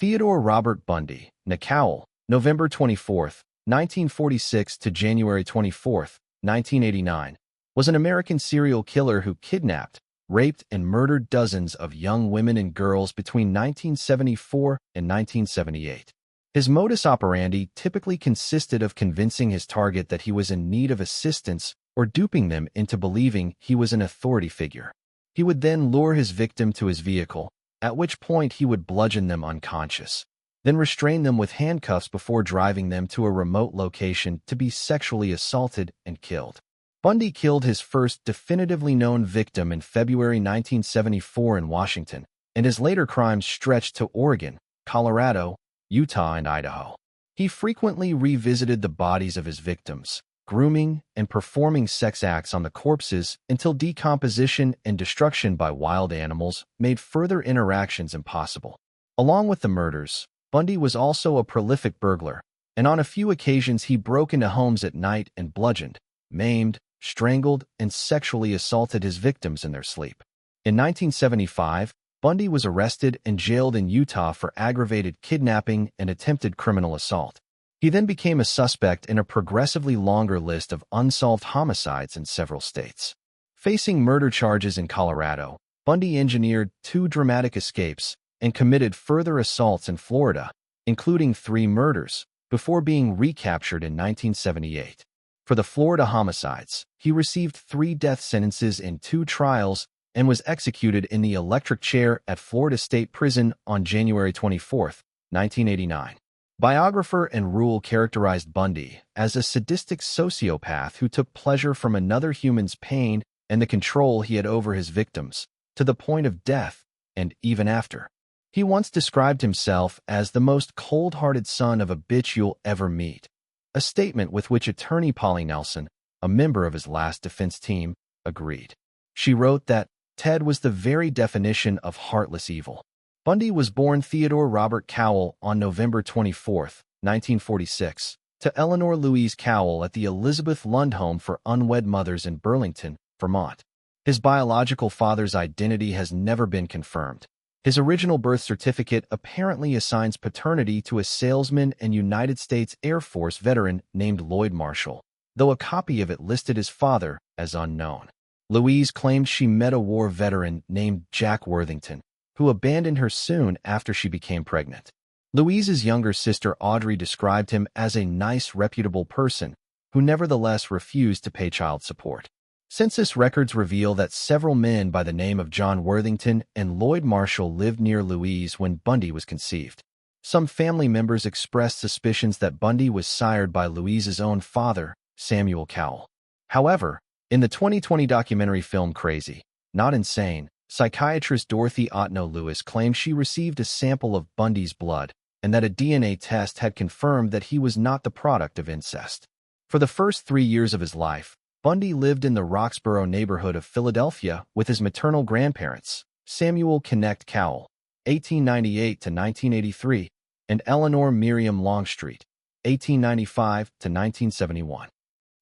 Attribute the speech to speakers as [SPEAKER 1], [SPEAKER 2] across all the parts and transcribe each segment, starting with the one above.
[SPEAKER 1] Theodore Robert Bundy, Cowell, November 24, 1946 to January 24, 1989, was an American serial killer who kidnapped, raped, and murdered dozens of young women and girls between 1974 and 1978. His modus operandi typically consisted of convincing his target that he was in need of assistance or duping them into believing he was an authority figure. He would then lure his victim to his vehicle, at which point he would bludgeon them unconscious, then restrain them with handcuffs before driving them to a remote location to be sexually assaulted and killed. Bundy killed his first definitively known victim in February 1974 in Washington, and his later crimes stretched to Oregon, Colorado, Utah, and Idaho. He frequently revisited the bodies of his victims, grooming and performing sex acts on the corpses until decomposition and destruction by wild animals made further interactions impossible. Along with the murders, Bundy was also a prolific burglar, and on a few occasions he broke into homes at night and bludgeoned, maimed, strangled, and sexually assaulted his victims in their sleep. In 1975, Bundy was arrested and jailed in Utah for aggravated kidnapping and attempted criminal assault. He then became a suspect in a progressively longer list of unsolved homicides in several states. Facing murder charges in Colorado, Bundy engineered 2 dramatic escapes and committed further assaults in Florida, including 3 murders, before being recaptured in 1978. For the Florida homicides, he received 3 death sentences in 2 trials and was executed in the electric chair at Florida State Prison on January 24, 1989. Biographer and Rule characterized Bundy as a sadistic sociopath who took pleasure from another human's pain and the control he had over his victims, to the point of death and even after. He once described himself as the most cold-hearted son of a bitch you'll ever meet, a statement with which attorney Polly Nelson, a member of his last defense team, agreed. She wrote that Ted was the very definition of heartless evil. Bundy was born Theodore Robert Cowell on November 24, 1946, to Eleanor Louise Cowell at the Elizabeth Lund Home for Unwed Mothers in Burlington, Vermont. His biological father's identity has never been confirmed. His original birth certificate apparently assigns paternity to a salesman and United States Air Force veteran named Lloyd Marshall, though a copy of it listed his father as unknown. Louise claimed she met a war veteran named Jack Worthington, who abandoned her soon after she became pregnant. Louise's younger sister Audrey described him as a nice, reputable person who nevertheless refused to pay child support. Census records reveal that several men by the name of John Worthington and Lloyd Marshall lived near Louise when Bundy was conceived. Some family members expressed suspicions that Bundy was sired by Louise's own father, Samuel Cowell. However, in the 2020 documentary film Crazy, Not Insane, psychiatrist Dorothy Otno-Lewis claimed she received a sample of Bundy's blood and that a DNA test had confirmed that he was not the product of incest. For the first 3 years of his life, Bundy lived in the Roxborough neighborhood of Philadelphia with his maternal grandparents, Samuel Kenneth Cowell, 1898 to 1983, and Eleanor Miriam Longstreet, 1895 to 1971.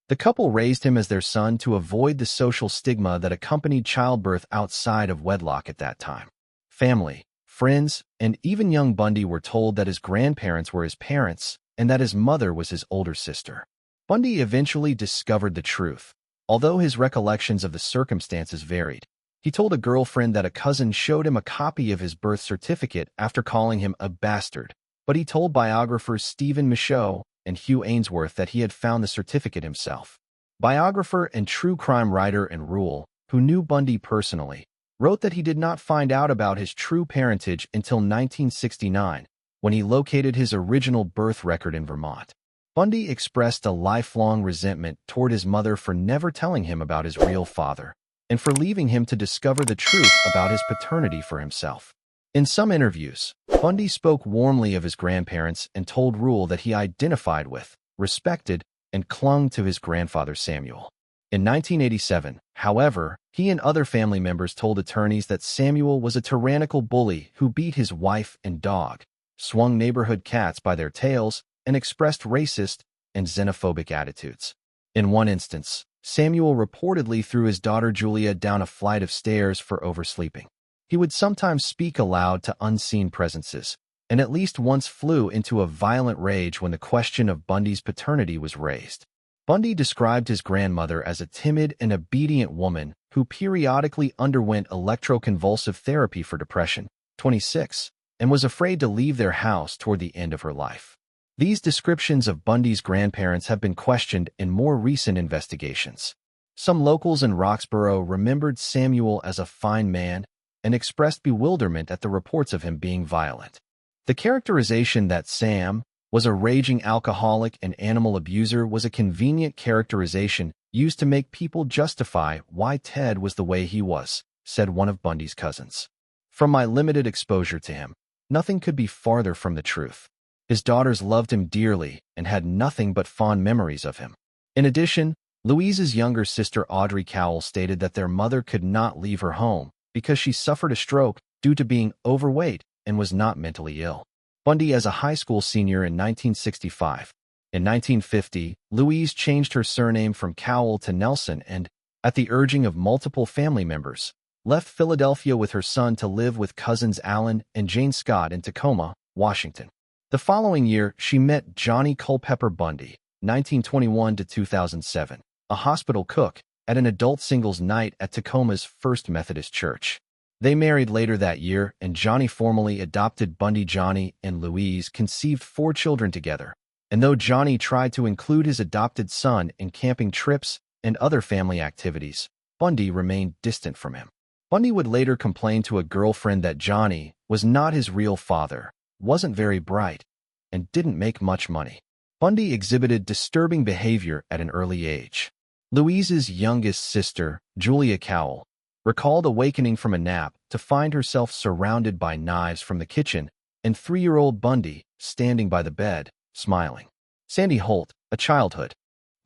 [SPEAKER 1] The couple raised him as their son to avoid the social stigma that accompanied childbirth outside of wedlock at that time. Family, friends, and even young Bundy were told that his grandparents were his parents and that his mother was his older sister. Bundy eventually discovered the truth. Although his recollections of the circumstances varied, he told a girlfriend that a cousin showed him a copy of his birth certificate after calling him a bastard, but he told biographers Stephen Michaud and Hugh Ainsworth that he had found the certificate himself. Biographer and true crime writer and Rule, who knew Bundy personally, wrote that he did not find out about his true parentage until 1969, when he located his original birth record in Vermont. Bundy expressed a lifelong resentment toward his mother for never telling him about his real father, and for leaving him to discover the truth about his paternity for himself. In some interviews, Bundy spoke warmly of his grandparents and told Rule that he identified with, respected, and clung to his grandfather Samuel. In 1987, however, he and other family members told attorneys that Samuel was a tyrannical bully who beat his wife and dog, swung neighborhood cats by their tails, and expressed racist and xenophobic attitudes. In one instance, Samuel reportedly threw his daughter Julia down a flight of stairs for oversleeping. He would sometimes speak aloud to unseen presences, and at least once flew into a violent rage when the question of Bundy's paternity was raised. Bundy described his grandmother as a timid and obedient woman who periodically underwent electroconvulsive therapy for depression, 26, and was afraid to leave their house toward the end of her life. These descriptions of Bundy's grandparents have been questioned in more recent investigations. Some locals in Roxborough remembered Samuel as a fine man and expressed bewilderment at the reports of him being violent. The characterization that Sam was a raging alcoholic and animal abuser was a convenient characterization used to make people justify why Ted was the way he was, said one of Bundy's cousins. From my limited exposure to him, nothing could be farther from the truth. His daughters loved him dearly and had nothing but fond memories of him. In addition, Louise's younger sister Audrey Cowell stated that their mother could not leave her home because she suffered a stroke due to being overweight and was not mentally ill. Bundy as a high school senior in 1965. In 1950, Louise changed her surname from Cowell to Nelson and, at the urging of multiple family members, left Philadelphia with her son to live with cousins Alan and Jane Scott in Tacoma, Washington. The following year, she met Johnny Culpepper Bundy, 1921 to 2007, a hospital cook, at an adult singles night at Tacoma's First Methodist Church. They married later that year, and Johnny formally adopted Bundy. Johnny and Louise conceived 4 children together, and though Johnny tried to include his adopted son in camping trips and other family activities, Bundy remained distant from him. Bundy would later complain to a girlfriend that Johnny was not his real father, wasn't very bright, and didn't make much money. Bundy exhibited disturbing behavior at an early age. Louise's youngest sister, Julia Cowell, recalled awakening from a nap to find herself surrounded by knives from the kitchen and 3-year-old Bundy standing by the bed, smiling. Sandy Holt, a childhood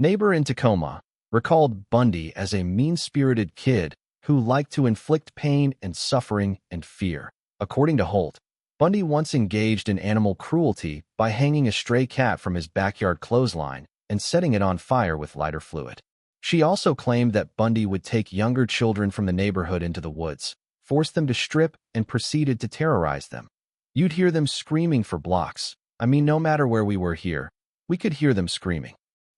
[SPEAKER 1] neighbor in Tacoma, recalled Bundy as a mean-spirited kid who liked to inflict pain and suffering and fear. According to Holt, Bundy once engaged in animal cruelty by hanging a stray cat from his backyard clothesline and setting it on fire with lighter fluid. She also claimed that Bundy would take younger children from the neighborhood into the woods, force them to strip, and proceeded to terrorize them. You'd hear them screaming for blocks. I mean, no matter where we were here, we could hear them screaming.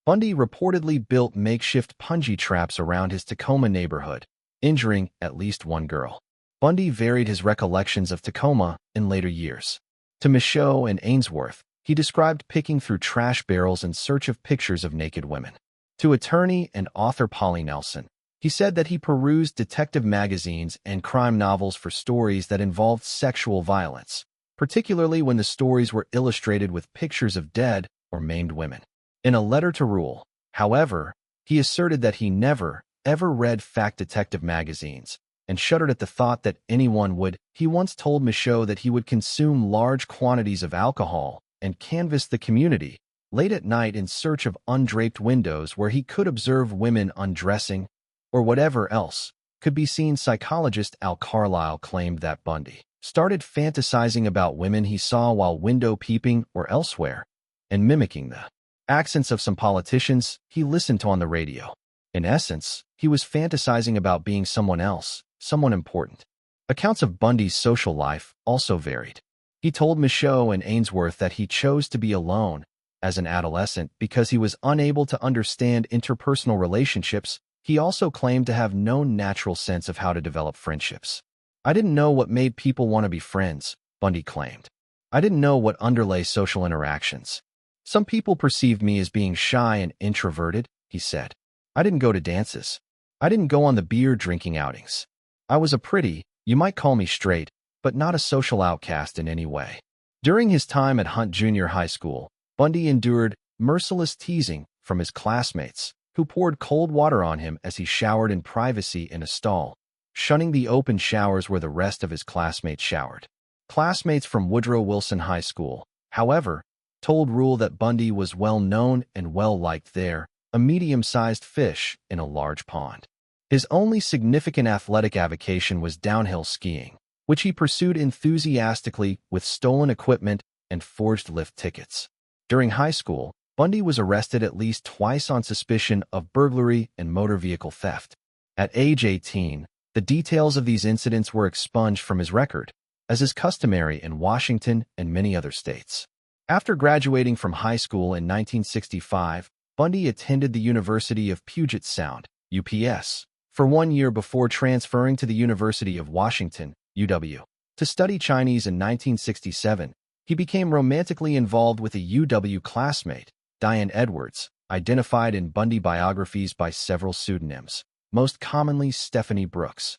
[SPEAKER 1] Bundy reportedly built makeshift punji traps around his Tacoma neighborhood, injuring at least one girl. Bundy varied his recollections of Tacoma in later years. To Michaud and Ainsworth, he described picking through trash barrels in search of pictures of naked women. To attorney and author Polly Nelson, he said that he perused detective magazines and crime novels for stories that involved sexual violence, particularly when the stories were illustrated with pictures of dead or maimed women. In a letter to Rule, however, he asserted that he never, ever read fact detective magazines and shuddered at the thought that anyone would. He once told Michaud that he would consume large quantities of alcohol and canvass the community late at night in search of undraped windows where he could observe women undressing or whatever else could be seen. Psychologist Al Carlisle claimed that Bundy started fantasizing about women he saw while window peeping or elsewhere and mimicking the accents of some politicians he listened to on the radio. In essence, he was fantasizing about being someone else, someone important. Accounts of Bundy's social life also varied. He told Michaud and Ainsworth that he chose to be alone as an adolescent because he was unable to understand interpersonal relationships. He also claimed to have no natural sense of how to develop friendships. I didn't know what made people want to be friends, Bundy claimed. I didn't know what underlay social interactions. Some people perceived me as being shy and introverted, he said. I didn't go to dances. I didn't go on the beer-drinking outings. I was a pretty, you might call me straight, but not a social outcast in any way. During his time at Hunt Junior High School, Bundy endured merciless teasing from his classmates, who poured cold water on him as he showered in privacy in a stall, shunning the open showers where the rest of his classmates showered. Classmates from Woodrow Wilson High School, however, told Rule that Bundy was well known and well liked there, a medium-sized fish in a large pond. His only significant athletic avocation was downhill skiing, which he pursued enthusiastically with stolen equipment and forged lift tickets. During high school, Bundy was arrested at least twice on suspicion of burglary and motor vehicle theft. At age 18, the details of these incidents were expunged from his record, as is customary in Washington and many other states. After graduating from high school in 1965, Bundy attended the University of Puget Sound, UPS, for 1 year before transferring to the University of Washington, UW. To study Chinese in 1967, he became romantically involved with a UW classmate, Diane Edwards, identified in Bundy biographies by several pseudonyms, most commonly Stephanie Brooks.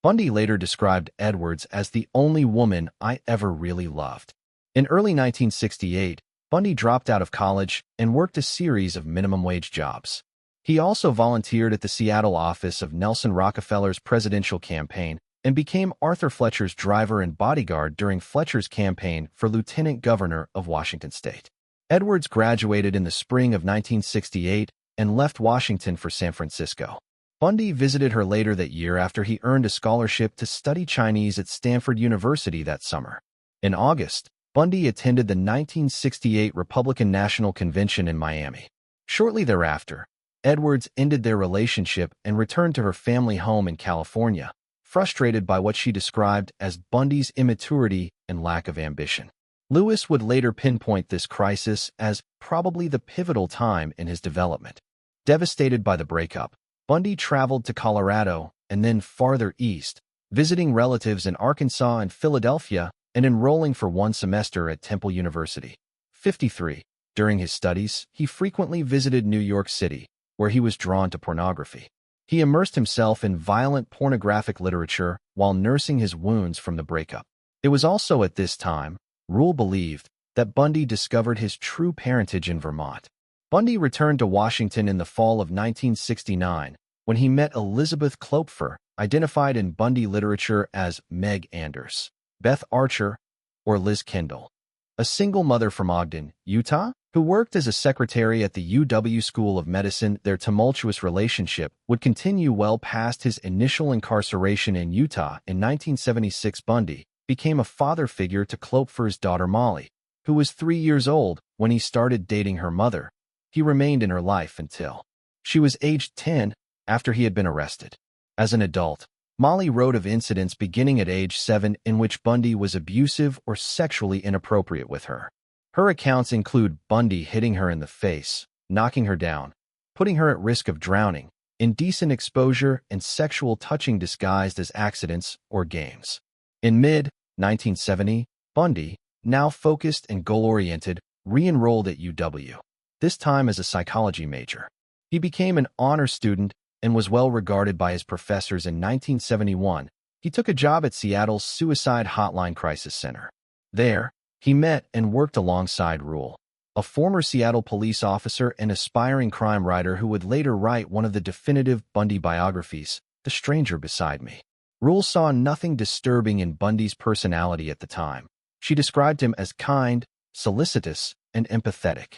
[SPEAKER 1] Bundy later described Edwards as the only woman I ever really loved. In early 1968, Bundy dropped out of college and worked a series of minimum-wage jobs. He also volunteered at the Seattle office of Nelson Rockefeller's presidential campaign and became Arthur Fletcher's driver and bodyguard during Fletcher's campaign for lieutenant governor of Washington state. Edwards graduated in the spring of 1968 and left Washington for San Francisco. Bundy visited her later that year after he earned a scholarship to study Chinese at Stanford University that summer. In August, Bundy attended the 1968 Republican National Convention in Miami. Shortly thereafter, Edwards ended their relationship and returned to her family home in California, frustrated by what she described as Bundy's immaturity and lack of ambition. Lewis would later pinpoint this crisis as probably the pivotal time in his development. Devastated by the breakup, Bundy traveled to Colorado and then farther east, visiting relatives in Arkansas and Philadelphia and enrolling for 1 semester at Temple University. 53. During his studies, he frequently visited New York City, where he was drawn to pornography. He immersed himself in violent pornographic literature while nursing his wounds from the breakup. It was also at this time, Rule believed, that Bundy discovered his true parentage in Vermont. Bundy returned to Washington in the fall of 1969 when he met Elizabeth Klopfer, identified in Bundy literature as Meg Anders, Beth Archer, or Liz Kendall, a single mother from Ogden, Utah, who worked as a secretary at the UW School of Medicine. Their tumultuous relationship would continue well past his initial incarceration in Utah. In 1976, Bundy became a father figure to Klopfer's daughter Molly, who was 3 years old when he started dating her mother. He remained in her life until she was aged 10 after he had been arrested. As an adult, Molly wrote of incidents beginning at age 7 in which Bundy was abusive or sexually inappropriate with her. Her accounts include Bundy hitting her in the face, knocking her down, putting her at risk of drowning, indecent exposure, and sexual touching disguised as accidents or games. In mid-1970, Bundy, now focused and goal-oriented, re-enrolled at UW, this time as a psychology major. He became an honor student and was well regarded by his professors. In 1971, he took a job at Seattle's Suicide Hotline Crisis Center. There, he met and worked alongside Rule, a former Seattle police officer and aspiring crime writer who would later write one of the definitive Bundy biographies, The Stranger Beside Me. Rule saw nothing disturbing in Bundy's personality at the time. She described him as kind, solicitous, and empathetic.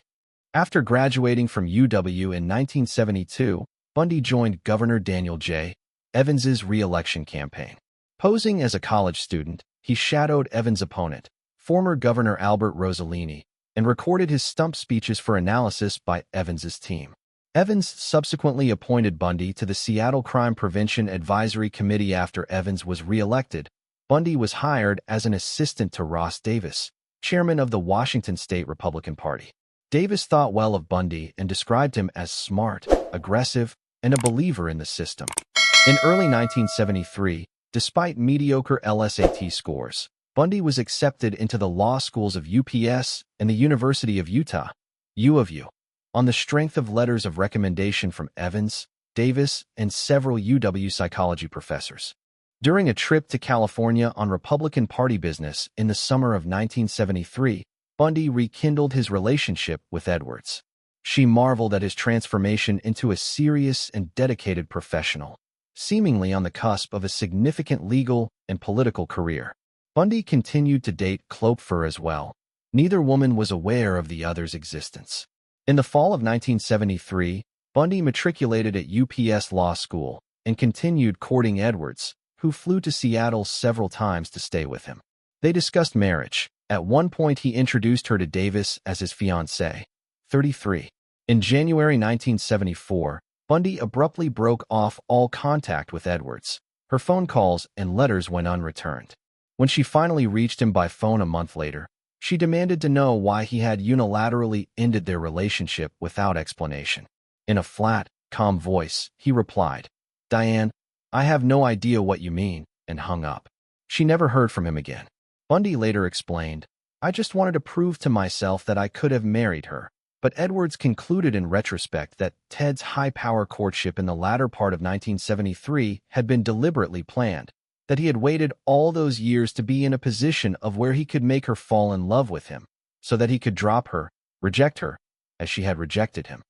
[SPEAKER 1] After graduating from UW in 1972, Bundy joined Governor Daniel J. Evans's re-election campaign. Posing as a college student, he shadowed Evans' opponent, former Governor Albert Rossellini, and recorded his stump speeches for analysis by Evans's team. Evans subsequently appointed Bundy to the Seattle Crime Prevention Advisory Committee. After Evans was re-elected, Bundy was hired as an assistant to Ross Davis, chairman of the Washington State Republican Party. Davis thought well of Bundy and described him as smart, aggressive, and a believer in the system. In early 1973, despite mediocre LSAT scores, Bundy was accepted into the law schools of UPS and the University of Utah, U of U, on the strength of letters of recommendation from Evans, Davis, and several UW psychology professors. During a trip to California on Republican Party business in the summer of 1973, Bundy rekindled his relationship with Edwards. She marveled at his transformation into a serious and dedicated professional, seemingly on the cusp of a significant legal and political career. Bundy continued to date Klopfer as well. Neither woman was aware of the other's existence. In the fall of 1973, Bundy matriculated at UPS Law School and continued courting Edwards, who flew to Seattle several times to stay with him. They discussed marriage. At one point, he introduced her to Davis as his fiancée. 33. In January 1974, Bundy abruptly broke off all contact with Edwards. Her phone calls and letters went unreturned. When she finally reached him by phone a month later, she demanded to know why he had unilaterally ended their relationship without explanation. In a flat, calm voice, he replied, "Diane, I have no idea what you mean," and hung up. She never heard from him again. Bundy later explained, "I just wanted to prove to myself that I could have married her." But Edwards concluded in retrospect that Ted's high-power courtship in the latter part of 1973 had been deliberately planned, that he had waited all those years to be in a position of where he could make her fall in love with him, so that he could drop her, reject her, as she had rejected him.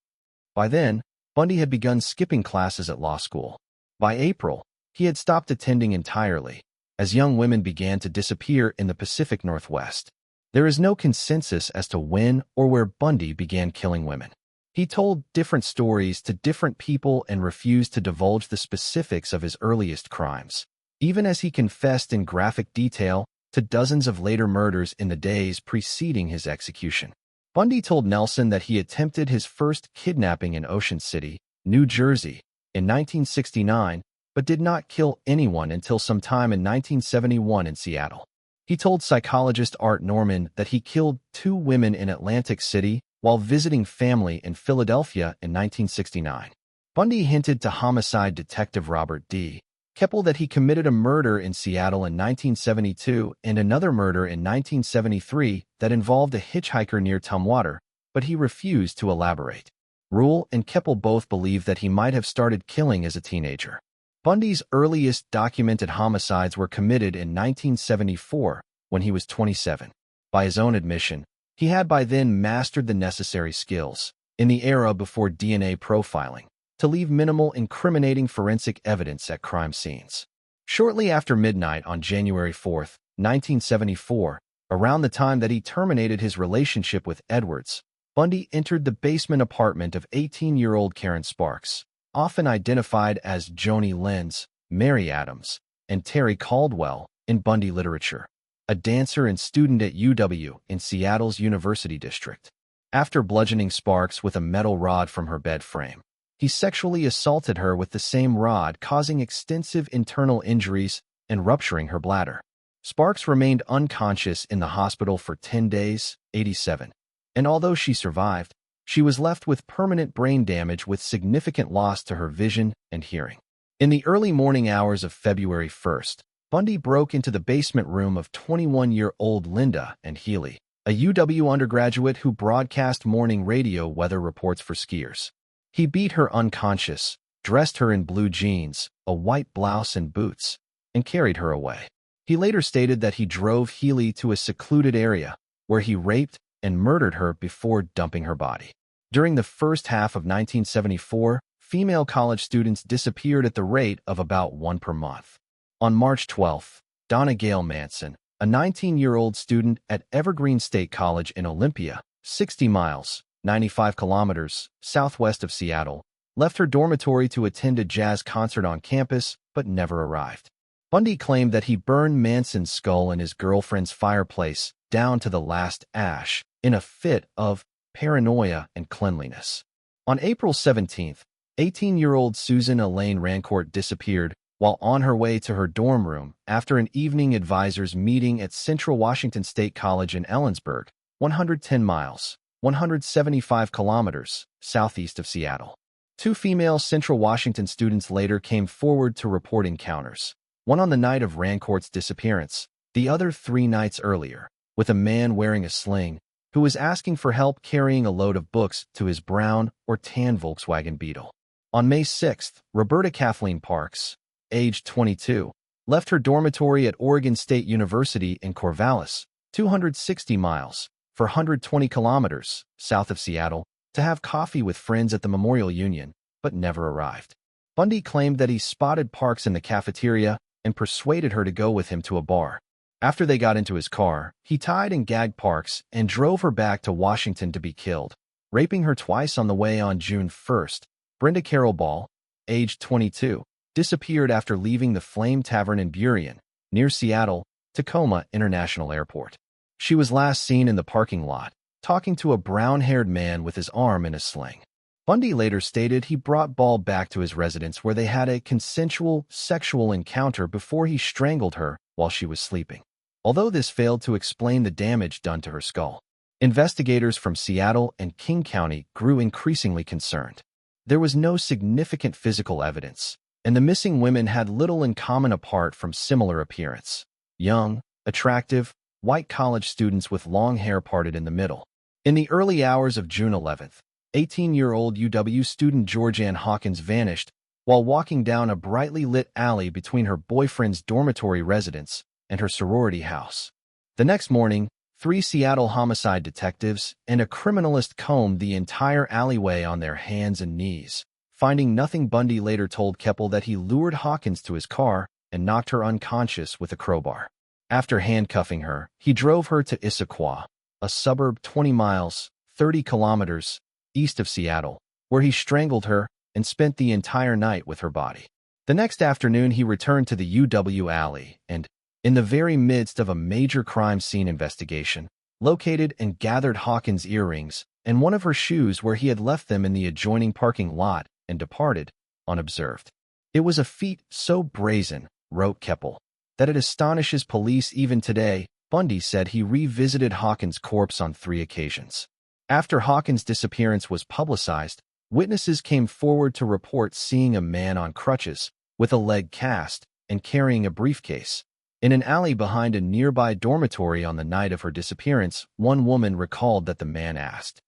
[SPEAKER 1] By then, Bundy had begun skipping classes at law school. By April, he had stopped attending entirely, as young women began to disappear in the Pacific Northwest. There is no consensus as to when or where Bundy began killing women. He told different stories to different people and refused to divulge the specifics of his earliest crimes, even as he confessed in graphic detail to dozens of later murders in the days preceding his execution. Bundy told Nelson that he attempted his first kidnapping in Ocean City, New Jersey, in 1969, but did not kill anyone until sometime in 1971 in Seattle. He told psychologist Art Norman that he killed 2 women in Atlantic City while visiting family in Philadelphia in 1969. Bundy hinted to homicide detective Robert D. Keppel that he committed a murder in Seattle in 1972 and another murder in 1973 that involved a hitchhiker near Tumwater, but he refused to elaborate. Rule and Keppel both believed that he might have started killing as a teenager. Bundy's earliest documented homicides were committed in 1974, when he was 27. By his own admission, he had by then mastered the necessary skills, in the era before DNA profiling, to leave minimal incriminating forensic evidence at crime scenes. Shortly after midnight on January 4, 1974, around the time that he terminated his relationship with Edwards, Bundy entered the basement apartment of 18-year-old Karen Sparks, often identified as Joni Lenz, Mary Adams, and Terry Caldwell in Bundy literature, a dancer and student at UW in Seattle's University District. After bludgeoning Sparks with a metal rod from her bed frame, he sexually assaulted her with the same rod, causing extensive internal injuries and rupturing her bladder. Sparks remained unconscious in the hospital for 10 days, 87, and although she survived, she was left with permanent brain damage with significant loss to her vision and hearing. In the early morning hours of February 1st, Bundy broke into the basement room of 21-year-old Linda and Healy, a UW undergraduate who broadcast morning radio weather reports for skiers. He beat her unconscious, dressed her in blue jeans, a white blouse and boots, and carried her away. He later stated that he drove Healy to a secluded area where he raped and murdered her before dumping her body. During the first half of 1974, female college students disappeared at the rate of about 1 per month. On March 12, Donna Gail Manson, a 19-year-old student at Evergreen State College in Olympia, 60 miles, 95 kilometers, southwest of Seattle, left her dormitory to attend a jazz concert on campus, but never arrived. Bundy claimed that he burned Manson's skull in his girlfriend's fireplace down to the last ash in a fit of paranoia and cleanliness. On April 17th, 18-year-old Susan Elaine Rancourt disappeared while on her way to her dorm room after an evening advisors meeting at Central Washington State College in Ellensburg, 110 miles, 175 kilometers, southeast of Seattle. 2 female Central Washington students later came forward to report encounters, one on the night of Rancourt's disappearance, the other 3 nights earlier, with a man wearing a sling who was asking for help carrying a load of books to his brown or tan Volkswagen Beetle. On May 6th, Roberta Kathleen Parks, age 22, left her dormitory at Oregon State University in Corvallis, 260 miles, for 120 kilometers, south of Seattle, to have coffee with friends at the Memorial Union, but never arrived. Bundy claimed that he spotted Parks in the cafeteria and persuaded her to go with him to a bar. After they got into his car, he tied and gagged Parks and drove her back to Washington to be killed, raping her twice on the way. On June 1st, Brenda Carol Ball, age 22, disappeared after leaving the Flame Tavern in Burien, near Seattle-Tacoma International Airport. She was last seen in the parking lot, talking to a brown-haired man with his arm in a sling. Bundy later stated he brought Ball back to his residence where they had a consensual sexual encounter before he strangled her while she was sleeping. although this failed to explain the damage done to her skull. Investigators from Seattle and King County grew increasingly concerned. There was no significant physical evidence, and the missing women had little in common apart from similar appearance. Young, attractive, white college students with long hair parted in the middle. In the early hours of June 11th, 18-year-old UW student Georgianne Hawkins vanished while walking down a brightly lit alley between her boyfriend's dormitory residence and her sorority house. The next morning, 3 Seattle homicide detectives and a criminalist combed the entire alleyway on their hands and knees. Finding nothing, Bundy later told Keppel that he lured Hawkins to his car and knocked her unconscious with a crowbar. After handcuffing her, he drove her to Issaquah, a suburb 20 miles, 30 kilometers, east of Seattle, where he strangled her and spent the entire night with her body. The next afternoon, he returned to the UW alley and, in the very midst of a major crime scene investigation, located and gathered Hawkins' earrings and one of her shoes where he had left them in the adjoining parking lot and departed, unobserved. It was a feat so brazen, wrote Keppel, that it astonishes police even today. Bundy said he revisited Hawkins' corpse on 3 occasions. After Hawkins' disappearance was publicized, witnesses came forward to report seeing a man on crutches, with a leg cast, and carrying a briefcase. In an alley behind a nearby dormitory on the night of her disappearance, one woman recalled that the man asked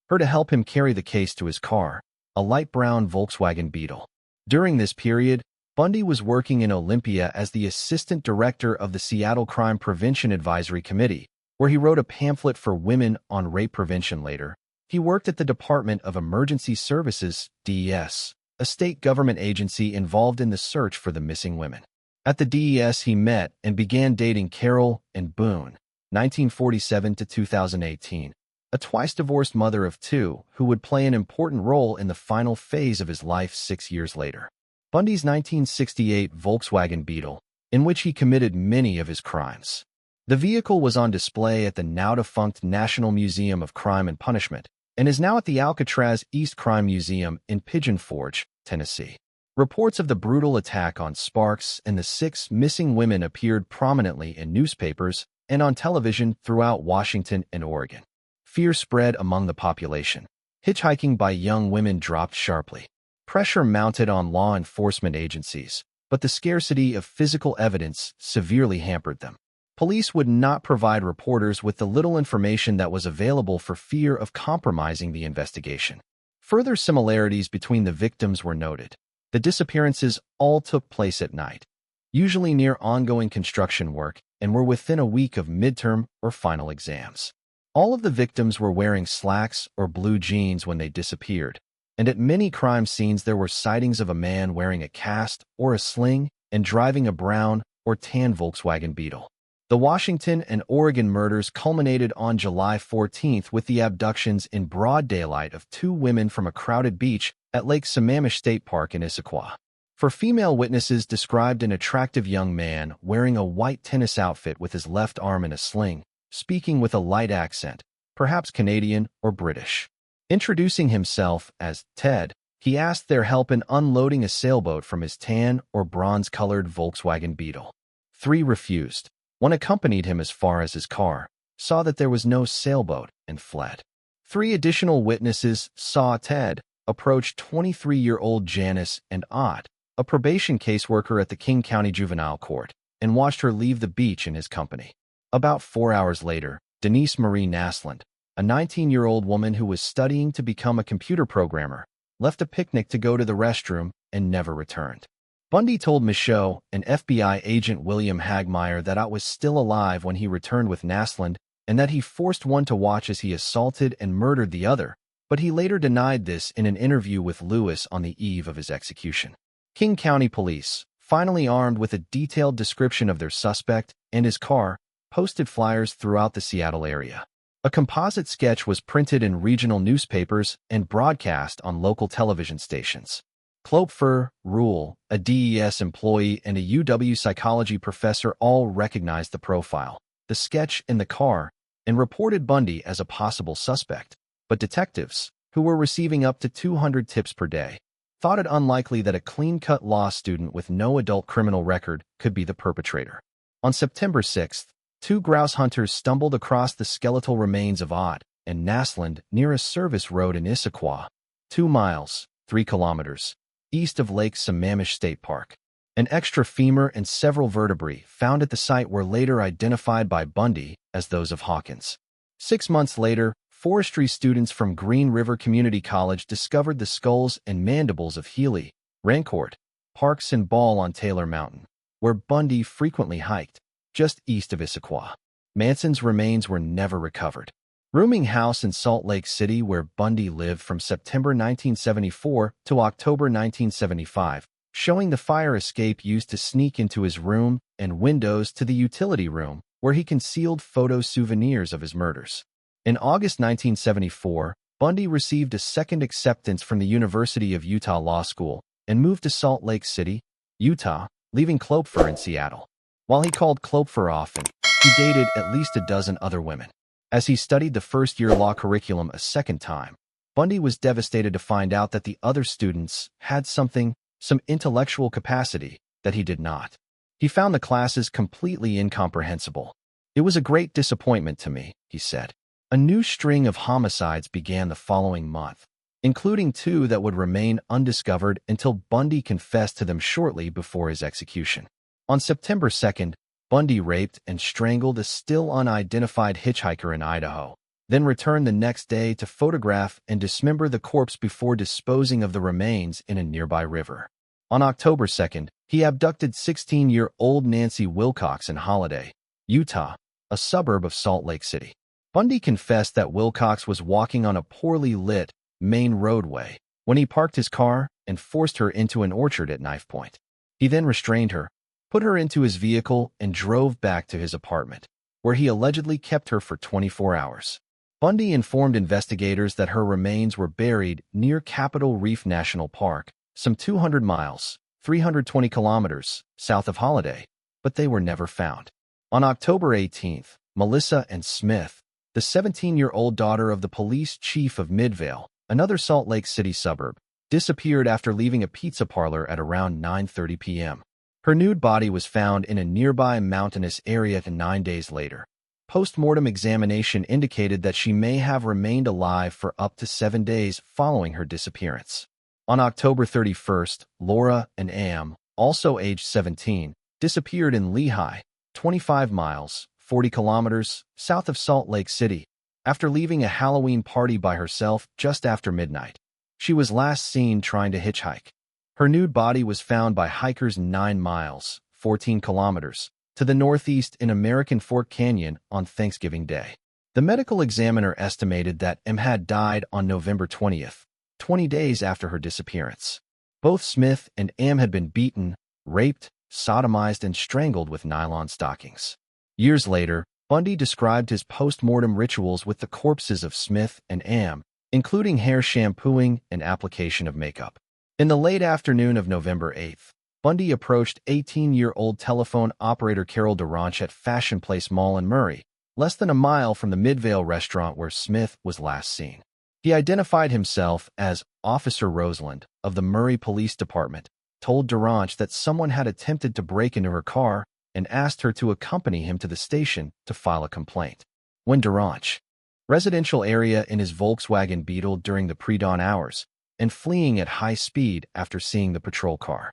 [SPEAKER 1] her to help him carry the case to his car, a light brown Volkswagen Beetle. During this period, Bundy was working in Olympia as the assistant director of the Seattle Crime Prevention Advisory Committee, where he wrote a pamphlet for women on rape prevention. Later, he worked at the Department of Emergency Services, DES, a state government agency involved in the search for the missing women. At the DES, he met and began dating Carol and Boone, 1947 to 2018, a twice-divorced mother of 2 who would play an important role in the final phase of his life 6 years later. Bundy's 1968 Volkswagen Beetle, in which he committed many of his crimes. The vehicle was on display at the now-defunct National Museum of Crime and Punishment and is now at the Alcatraz East Crime Museum in Pigeon Forge, Tennessee. Reports of the brutal attack on Sparks and the 6 missing women appeared prominently in newspapers and on television throughout Washington and Oregon. Fear spread among the population. Hitchhiking by young women dropped sharply. Pressure mounted on law enforcement agencies, but the scarcity of physical evidence severely hampered them. Police would not provide reporters with the little information that was available for fear of compromising the investigation. Further similarities between the victims were noted. The disappearances all took place at night, usually near ongoing construction work, and were within a week of midterm or final exams. All of the victims were wearing slacks or blue jeans when they disappeared, and at many crime scenes there were sightings of a man wearing a cast or a sling and driving a brown or tan Volkswagen Beetle. The Washington and Oregon murders culminated on July 14th with the abductions in broad daylight of 2 women from a crowded beach at Lake Sammamish State Park in Issaquah. For female witnesses described an attractive young man wearing a white tennis outfit with his left arm in a sling, speaking with a light accent, perhaps Canadian or British. Introducing himself as Ted, he asked their help in unloading a sailboat from his tan or bronze-colored Volkswagen Beetle. 3 refused. 1 accompanied him as far as his car, saw that there was no sailboat, and fled. 3 additional witnesses saw Ted approach 23-year-old Janice and Ott, a probation caseworker at the King County Juvenile Court, and watched her leave the beach in his company. About 4 hours later, Denise Marie Naslund, a 19-year-old woman who was studying to become a computer programmer, left a picnic to go to the restroom and never returned. Bundy told Michaud and FBI agent William Hagmeyer that Ott was still alive when he returned with Naslund and that he forced one to watch as he assaulted and murdered the other, but he later denied this in an interview with Lewis on the eve of his execution. King County Police, finally armed with a detailed description of their suspect and his car, posted flyers throughout the Seattle area. A composite sketch was printed in regional newspapers and broadcast on local television stations. Klopfer, Rule, a DES employee, and a UW psychology professor all recognized the profile, the sketch, and the car, and reported Bundy as a possible suspect. But detectives, who were receiving up to 200 tips per day, thought it unlikely that a clean-cut law student with no adult criminal record could be the perpetrator. On September 6, two grouse hunters stumbled across the skeletal remains of Ott and Naslund near a service road in Issaquah, 2 miles, 3 kilometers, east of Lake Sammamish State Park. An extra femur and several vertebrae found at the site were later identified by Bundy as those of Hawkins. 6 months later, forestry students from Green River Community College discovered the skulls and mandibles of Healy, Rancourt, Parks and Ball on Taylor Mountain, where Bundy frequently hiked, just east of Issaquah. Manson's remains were never recovered. Rooming house in Salt Lake City, where Bundy lived from September 1974 to October 1975, showing the fire escape used to sneak into his room and windows to the utility room, where he concealed photo souvenirs of his murders. In August 1974, Bundy received a second acceptance from the University of Utah Law School and moved to Salt Lake City, Utah, leaving Klopfer in Seattle. While he called Klopfer often, he dated at least a dozen other women. As he studied the first-year law curriculum a second time, Bundy was devastated to find out that the other students had some intellectual capacity that he did not. He found the classes completely incomprehensible. "It was a great disappointment to me," he said. A new string of homicides began the following month, including 2 that would remain undiscovered until Bundy confessed to them shortly before his execution. On September 2nd, Bundy raped and strangled a still unidentified hitchhiker in Idaho, then returned the next day to photograph and dismember the corpse before disposing of the remains in a nearby river. On October 2nd, he abducted 16-year-old Nancy Wilcox in Holiday, Utah, a suburb of Salt Lake City. Bundy confessed that Wilcox was walking on a poorly lit main roadway when he parked his car and forced her into an orchard at knife point. He then restrained her, put her into his vehicle, and drove back to his apartment, where he allegedly kept her for 24 hours. Bundy informed investigators that her remains were buried near Capitol Reef National Park, some 200 miles, 320 kilometers, south of Holiday, but they were never found. On October 18th, Melissa Ann Smith, the 17-year-old daughter of the police chief of Midvale, another Salt Lake City suburb, disappeared after leaving a pizza parlor at around 9:30 p.m. Her nude body was found in a nearby mountainous area 9 days later. Post-mortem examination indicated that she may have remained alive for up to 7 days following her disappearance. On October 31st, Laura and Am, also aged 17, disappeared in Lehi, 25 miles, 40 kilometers, south of Salt Lake City, after leaving a Halloween party by herself just after midnight. She was last seen trying to hitchhike. Her nude body was found by hikers 9 miles, 14 kilometers, to the northeast in American Fork Canyon on Thanksgiving Day. The medical examiner estimated that Em had died on November 20th, 20 days after her disappearance. Both Smith and Em had been beaten, raped, sodomized, and strangled with nylon stockings. Years later, Bundy described his post-mortem rituals with the corpses of Smith and Am, including hair shampooing and application of makeup. In the late afternoon of November 8th, Bundy approached 18-year-old telephone operator Carol Duranch at Fashion Place Mall in Murray, less than a mile from the Midvale restaurant where Smith was last seen. He identified himself as Officer Roseland of the Murray Police Department, told Duranch that someone had attempted to break into her car, and asked her to accompany him to the station to file a complaint. When Duranch, residential area in his Volkswagen Beetle during the pre-dawn hours, and fleeing at high speed after seeing the patrol car.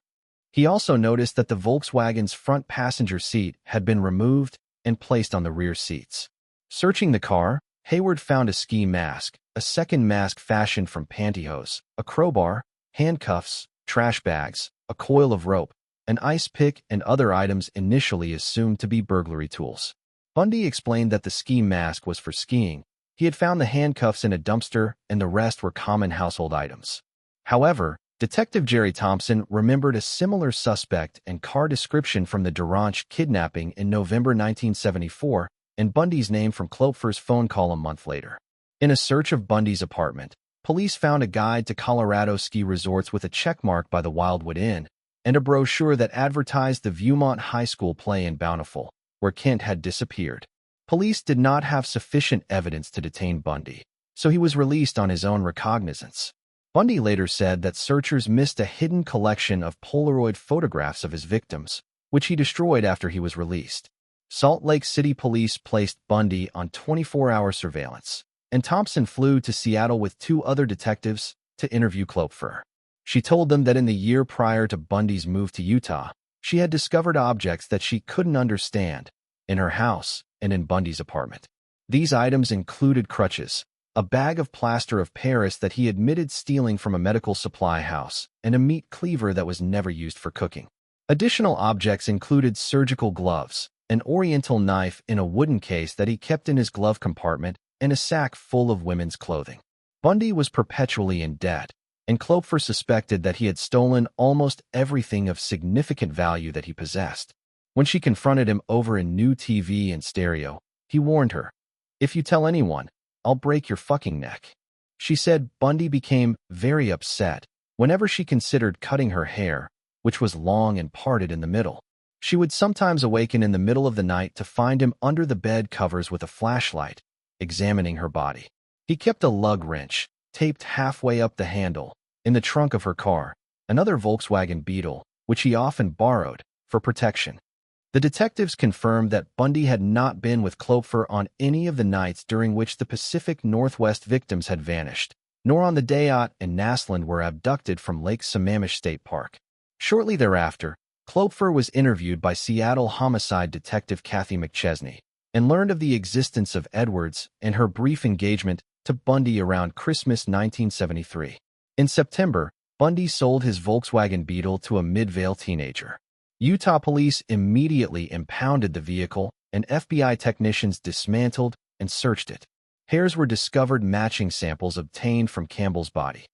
[SPEAKER 1] He also noticed that the Volkswagen's front passenger seat had been removed and placed on the rear seats. Searching the car, Hayward found a ski mask, a second mask fashioned from pantyhose, a crowbar, handcuffs, trash bags, a coil of rope, an ice pick, and other items initially assumed to be burglary tools. Bundy explained that the ski mask was for skiing. He had found the handcuffs in a dumpster, and the rest were common household items. However, Detective Jerry Thompson remembered a similar suspect and car description from the Duranch kidnapping in November 1974, and Bundy's name from Klopfer's phone call a month later. In a search of Bundy's apartment, police found a guide to Colorado ski resorts with a checkmark by the Wildwood Inn, and a brochure that advertised the Viewmont High School play in Bountiful, where Kent had disappeared. Police did not have sufficient evidence to detain Bundy, so he was released on his own recognizance. Bundy later said that searchers missed a hidden collection of Polaroid photographs of his victims, which he destroyed after he was released. Salt Lake City police placed Bundy on 24-hour surveillance, and Thompson flew to Seattle with 2 other detectives to interview Klopfer. She told them that in the year prior to Bundy's move to Utah, she had discovered objects that she couldn't understand in her house and in Bundy's apartment. These items included crutches, a bag of plaster of Paris that he admitted stealing from a medical supply house, and a meat cleaver that was never used for cooking. Additional objects included surgical gloves, an oriental knife in a wooden case that he kept in his glove compartment, and a sack full of women's clothing. Bundy was perpetually in debt, and Klopfer suspected that he had stolen almost everything of significant value that he possessed. When she confronted him over a new TV and stereo, he warned her, "If you tell anyone, I'll break your fucking neck." She said Bundy became very upset whenever she considered cutting her hair, which was long and parted in the middle. She would sometimes awaken in the middle of the night to find him under the bed covers with a flashlight, examining her body. He kept a lug wrench, taped halfway up the handle, in the trunk of her car, another Volkswagen Beetle, which he often borrowed, for protection. The detectives confirmed that Bundy had not been with Klopfer on any of the nights during which the Pacific Northwest victims had vanished, nor on the day Ott and Naslund were abducted from Lake Sammamish State Park. Shortly thereafter, Klopfer was interviewed by Seattle homicide detective Kathy McChesney and learned of the existence of Edwards and her brief engagement to Bundy around Christmas 1973. In September, Bundy sold his Volkswagen Beetle to a Midvale teenager. Utah police immediately impounded the vehicle, and FBI technicians dismantled and searched it. Hairs were discovered matching samples obtained from Campbell's body.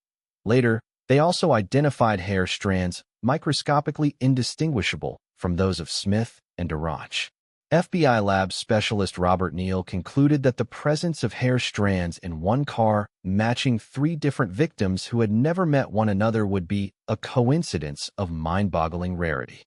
[SPEAKER 1] Later, they also identified hair strands microscopically indistinguishable from those of Smith and DeRanch. FBI lab specialist Robert Neal concluded that the presence of hair strands in one car matching 3 different victims who had never met one another would be a coincidence of mind-boggling rarity.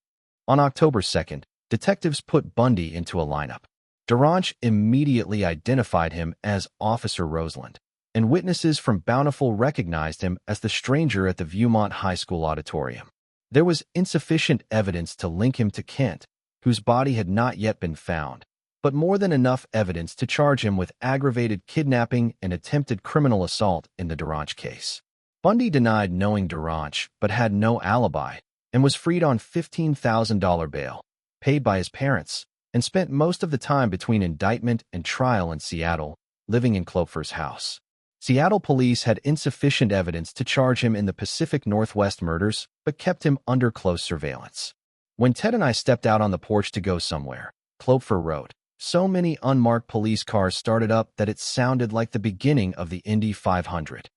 [SPEAKER 1] On October 2nd, detectives put Bundy into a lineup. DeRanch immediately identified him as Officer Roseland, and witnesses from Bountiful recognized him as the stranger at the Viewmont High School auditorium. There was insufficient evidence to link him to Kent, whose body had not yet been found, but more than enough evidence to charge him with aggravated kidnapping and attempted criminal assault in the DeRanch case. Bundy denied knowing DeRanch but had no alibi and was freed on $15,000 bail, paid by his parents, and spent most of the time between indictment and trial in Seattle, living in Klopfer's house. Seattle police had insufficient evidence to charge him in the Pacific Northwest murders, but kept him under close surveillance. When Ted and I stepped out on the porch to go somewhere, Klopfer wrote, so many unmarked police cars started up that it sounded like the beginning of the Indy 500.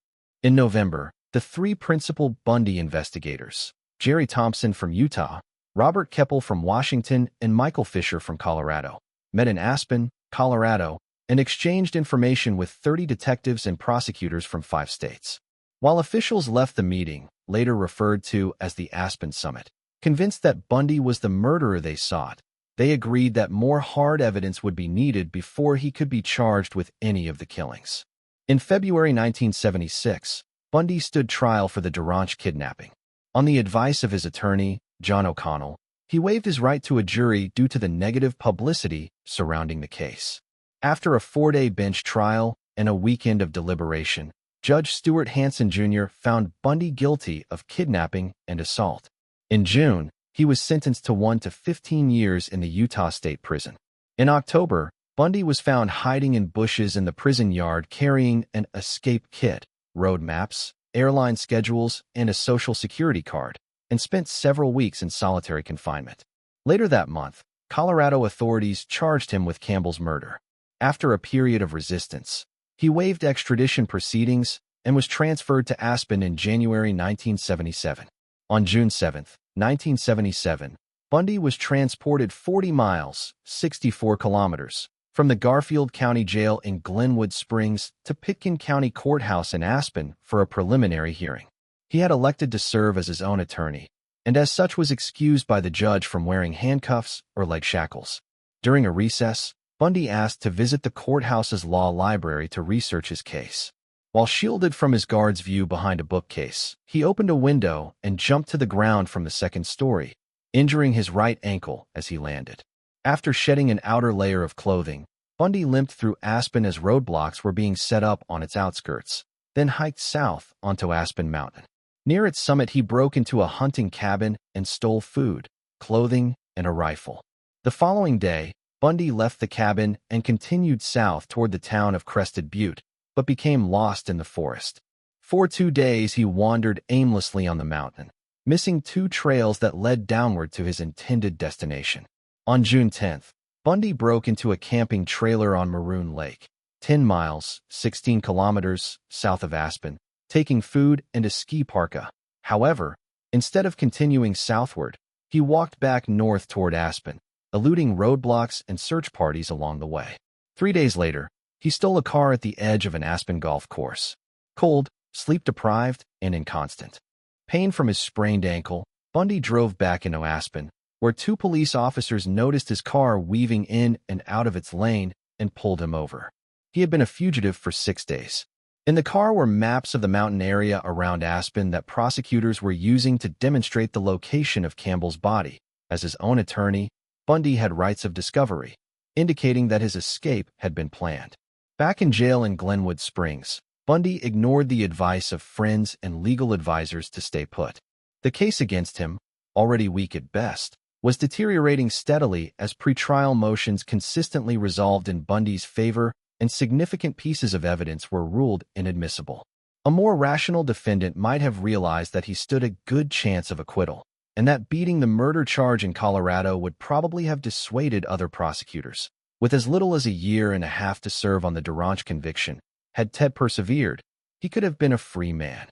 [SPEAKER 1] In November, the 3 principal Bundy investigators, Jerry Thompson from Utah, Robert Keppel from Washington, and Michael Fisher from Colorado, met in Aspen, Colorado, and exchanged information with 30 detectives and prosecutors from 5 states. While officials left the meeting, later referred to as the Aspen Summit, convinced that Bundy was the murderer they sought, they agreed that more hard evidence would be needed before he could be charged with any of the killings. In February 1976, Bundy stood trial for the DeRanch kidnapping. On the advice of his attorney, John O'Connell, he waived his right to a jury due to the negative publicity surrounding the case. After a 4-day bench trial and a weekend of deliberation, Judge Stuart Hansen Jr. found Bundy guilty of kidnapping and assault. In June, he was sentenced to 1 to 15 years in the Utah State Prison. In October, Bundy was found hiding in bushes in the prison yard carrying an escape kit, road maps, airline schedules, and a social security card, and spent several weeks in solitary confinement. Later that month, Colorado authorities charged him with Campbell's murder. After a period of resistance, he waived extradition proceedings and was transferred to Aspen in January 1977. On June 7, 1977, Bundy was transported 40 miles, 64 kilometers, from the Garfield County Jail in Glenwood Springs to Pitkin County Courthouse in Aspen for a preliminary hearing. He had elected to serve as his own attorney, and as such was excused by the judge from wearing handcuffs or leg shackles. During a recess, Bundy asked to visit the courthouse's law library to research his case. While shielded from his guard's view behind a bookcase, he opened a window and jumped to the ground from the 2nd story, injuring his right ankle as he landed. After shedding an outer layer of clothing, Bundy limped through Aspen as roadblocks were being set up on its outskirts, then hiked south onto Aspen Mountain. Near its summit, he broke into a hunting cabin and stole food, clothing, and a rifle. The following day, Bundy left the cabin and continued south toward the town of Crested Butte, but became lost in the forest. For 2 days, he wandered aimlessly on the mountain, missing 2 trails that led downward to his intended destination. On June 10th, Bundy broke into a camping trailer on Maroon Lake, 10 miles, 16 kilometers, south of Aspen, taking food and a ski parka. However, instead of continuing southward, he walked back north toward Aspen, eluding roadblocks and search parties along the way. 3 days later, he stole a car at the edge of an Aspen golf course. Cold, sleep-deprived, and inconstant. Pain from his sprained ankle, Bundy drove back into Aspen, where 2 police officers noticed his car weaving in and out of its lane and pulled him over. He had been a fugitive for 6 days. In the car were maps of the mountain area around Aspen that prosecutors were using to demonstrate the location of Campbell's body. As his own attorney, Bundy had rights of discovery, indicating that his escape had been planned. Back in jail in Glenwood Springs, Bundy ignored the advice of friends and legal advisors to stay put. The case against him, already weak at best, was deteriorating steadily as pretrial motions consistently resolved in Bundy's favor and significant pieces of evidence were ruled inadmissible. A more rational defendant might have realized that he stood a good chance of acquittal, and that beating the murder charge in Colorado would probably have dissuaded other prosecutors. With as little as a year and a half to serve on the Duranch conviction, had Ted persevered, he could have been a free man.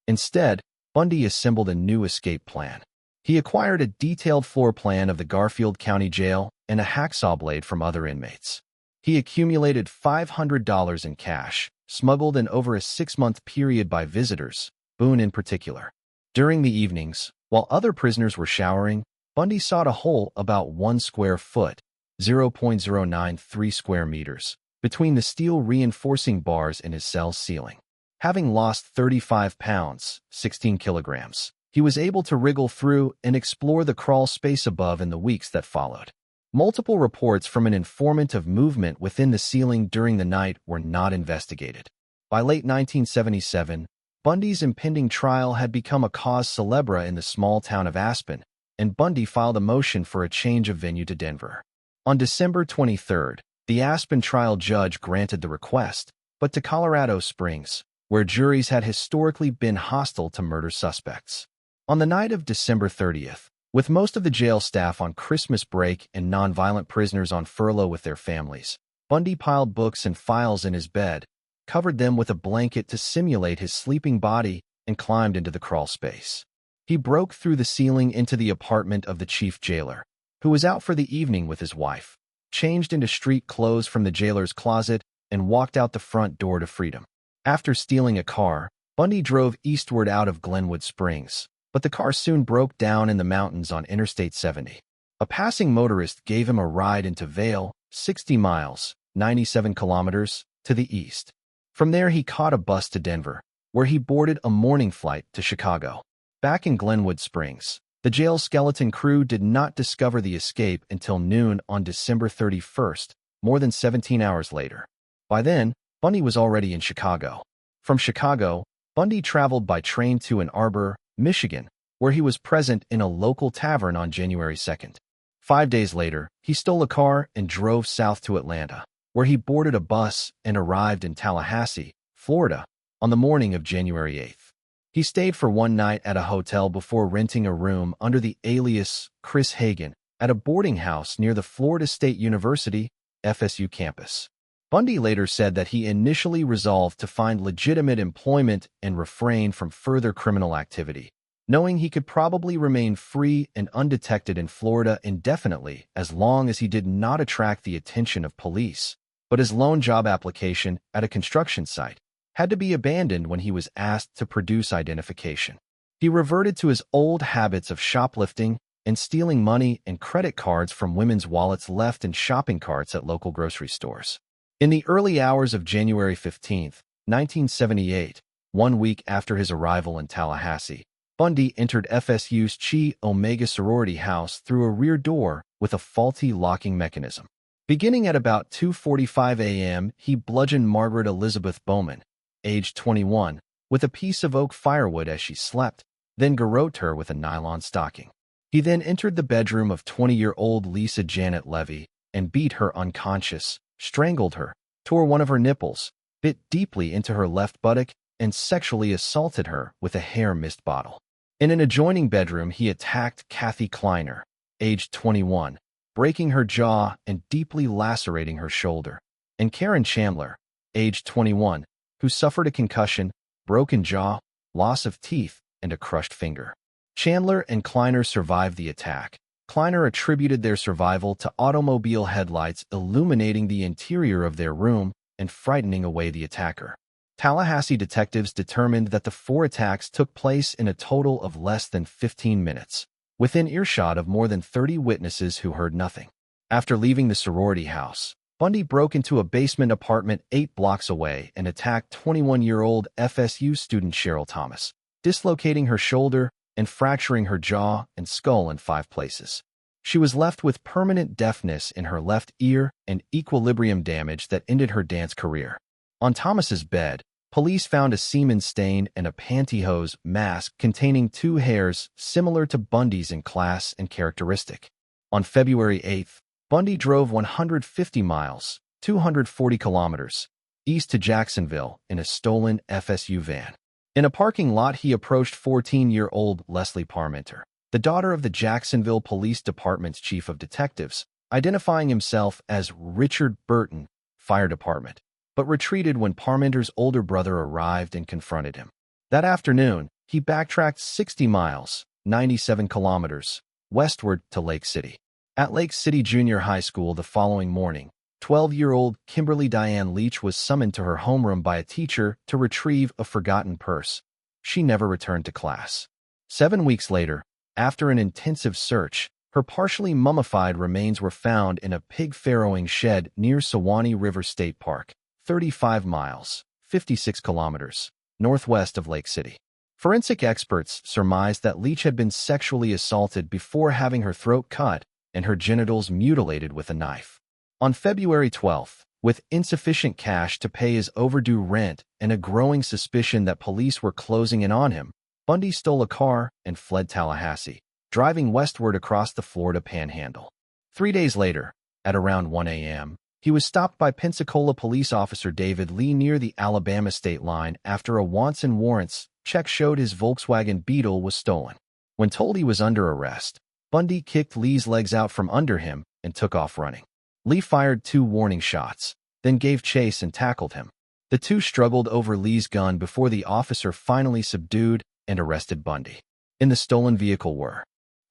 [SPEAKER 1] Instead, Bundy assembled a new escape plan. He acquired a detailed floor plan of the Garfield County Jail and a hacksaw blade from other inmates. He accumulated $500 in cash, smuggled in over a 6-month period by visitors, Boone in particular. During the evenings, while other prisoners were showering, Bundy sought a hole about 1 square foot, 0.093 square meters, between the steel reinforcing bars in his cell's ceiling. Having lost 35 pounds, 16 kilograms, he was able to wriggle through and explore the crawl space above in the weeks that followed. Multiple reports from an informant of movement within the ceiling during the night were not investigated. By late 1977, Bundy's impending trial had become a cause célèbre in the small town of Aspen, and Bundy filed a motion for a change of venue to Denver. On December 23rd, the Aspen trial judge granted the request, but to Colorado Springs, where juries had historically been hostile to murder suspects. On the night of December 30th, with most of the jail staff on Christmas break and nonviolent prisoners on furlough with their families, Bundy piled books and files in his bed, covered them with a blanket to simulate his sleeping body, and climbed into the crawl space. He broke through the ceiling into the apartment of the chief jailer, who was out for the evening with his wife, changed into street clothes from the jailer's closet, and walked out the front door to freedom. After stealing a car, Bundy drove eastward out of Glenwood Springs, but the car soon broke down in the mountains on Interstate 70. A passing motorist gave him a ride into Vail, 60 miles, 97 kilometers, to the east. From there he caught a bus to Denver, where he boarded a morning flight to Chicago. Back in Glenwood Springs, the jail's skeleton crew did not discover the escape until noon on December 31st, more than 17 hours later. By then, Bundy was already in Chicago. From Chicago, Bundy traveled by train to Ann Arbor, Michigan, where he was present in a local tavern on January 2nd. 5 days later, he stole a car and drove south to Atlanta, where he boarded a bus and arrived in Tallahassee, Florida, on the morning of January 8th. He stayed for 1 night at a hotel before renting a room under the alias Chris Hagen at a boarding house near the Florida State University, FSU campus. Bundy later said that he initially resolved to find legitimate employment and refrain from further criminal activity, knowing he could probably remain free and undetected in Florida indefinitely as long as he did not attract the attention of police. But his lone job application at a construction site had to be abandoned when he was asked to produce identification. He reverted to his old habits of shoplifting and stealing money and credit cards from women's wallets left in shopping carts at local grocery stores. In the early hours of January 15, 1978, 1 week after his arrival in Tallahassee, Bundy entered FSU's Chi Omega sorority house through a rear door with a faulty locking mechanism. Beginning at about 2:45 a.m., he bludgeoned Margaret Elizabeth Bowman, aged 21, with a piece of oak firewood as she slept, then garroted her with a nylon stocking. He then entered the bedroom of 20-year-old Lisa Janet Levy and beat her unconscious, strangled her, tore one of her nipples, bit deeply into her left buttock, and sexually assaulted her with a hair mist bottle. In an adjoining bedroom, he attacked Kathy Kleiner, aged 21, breaking her jaw and deeply lacerating her shoulder, and Karen Chandler, aged 21, who suffered a concussion, broken jaw, loss of teeth, and a crushed finger. Chandler and Kleiner survived the attack. Kleiner attributed their survival to automobile headlights illuminating the interior of their room and frightening away the attacker. Tallahassee detectives determined that the 4 attacks took place in a total of less than 15 minutes, within earshot of more than 30 witnesses who heard nothing. After leaving the sorority house, Bundy broke into a basement apartment 8 blocks away and attacked 21-year-old FSU student Cheryl Thomas, dislocating her shoulder and fracturing her jaw and skull in 5 places. She was left with permanent deafness in her left ear and equilibrium damage that ended her dance career. On Thomas's bed, police found a semen stain and a pantyhose mask containing 2 hairs similar to Bundy's in class and characteristic. On February 8th, Bundy drove 150 miles, 240 kilometers, east to Jacksonville in a stolen FSU van. In a parking lot, he approached 14-year-old Leslie Parmenter, the daughter of the Jacksonville Police Department's chief of detectives, identifying himself as Richard Burton, Fire Department, but retreated when Parmenter's older brother arrived and confronted him. That afternoon, he backtracked 60 miles, 97 kilometers, westward to Lake City. At Lake City Junior High School the following morning, 12-year-old Kimberly Diane Leach was summoned to her homeroom by a teacher to retrieve a forgotten purse. She never returned to class. 7 weeks later, after an intensive search, her partially mummified remains were found in a pig farrowing shed near Sewanee River State Park, 35 miles, 56 kilometers, northwest of Lake City. Forensic experts surmised that Leach had been sexually assaulted before having her throat cut and her genitals mutilated with a knife. On February 12th, with insufficient cash to pay his overdue rent and a growing suspicion that police were closing in on him, Bundy stole a car and fled Tallahassee, driving westward across the Florida Panhandle. 3 days later, at around 1 a.m., he was stopped by Pensacola police officer David Lee near the Alabama state line after a wants and warrants check showed his Volkswagen Beetle was stolen. When told he was under arrest, Bundy kicked Lee's legs out from under him and took off running. Lee fired 2 warning shots, then gave chase and tackled him. The two struggled over Lee's gun before the officer finally subdued and arrested Bundy. In the stolen vehicle were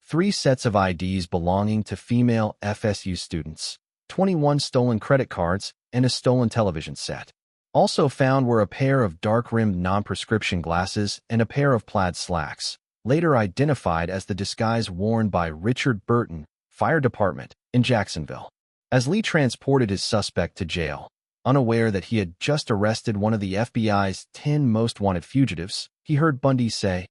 [SPEAKER 1] 3 sets of IDs belonging to female FSU students, 21 stolen credit cards, and a stolen television set. Also found were a pair of dark-rimmed non-prescription glasses and a pair of plaid slacks, later identified as the disguise worn by Richard Burton, Fire Department, in Jacksonville. As Lee transported his suspect to jail, unaware that he had just arrested one of the FBI's 10 most wanted fugitives, he heard Bundy say,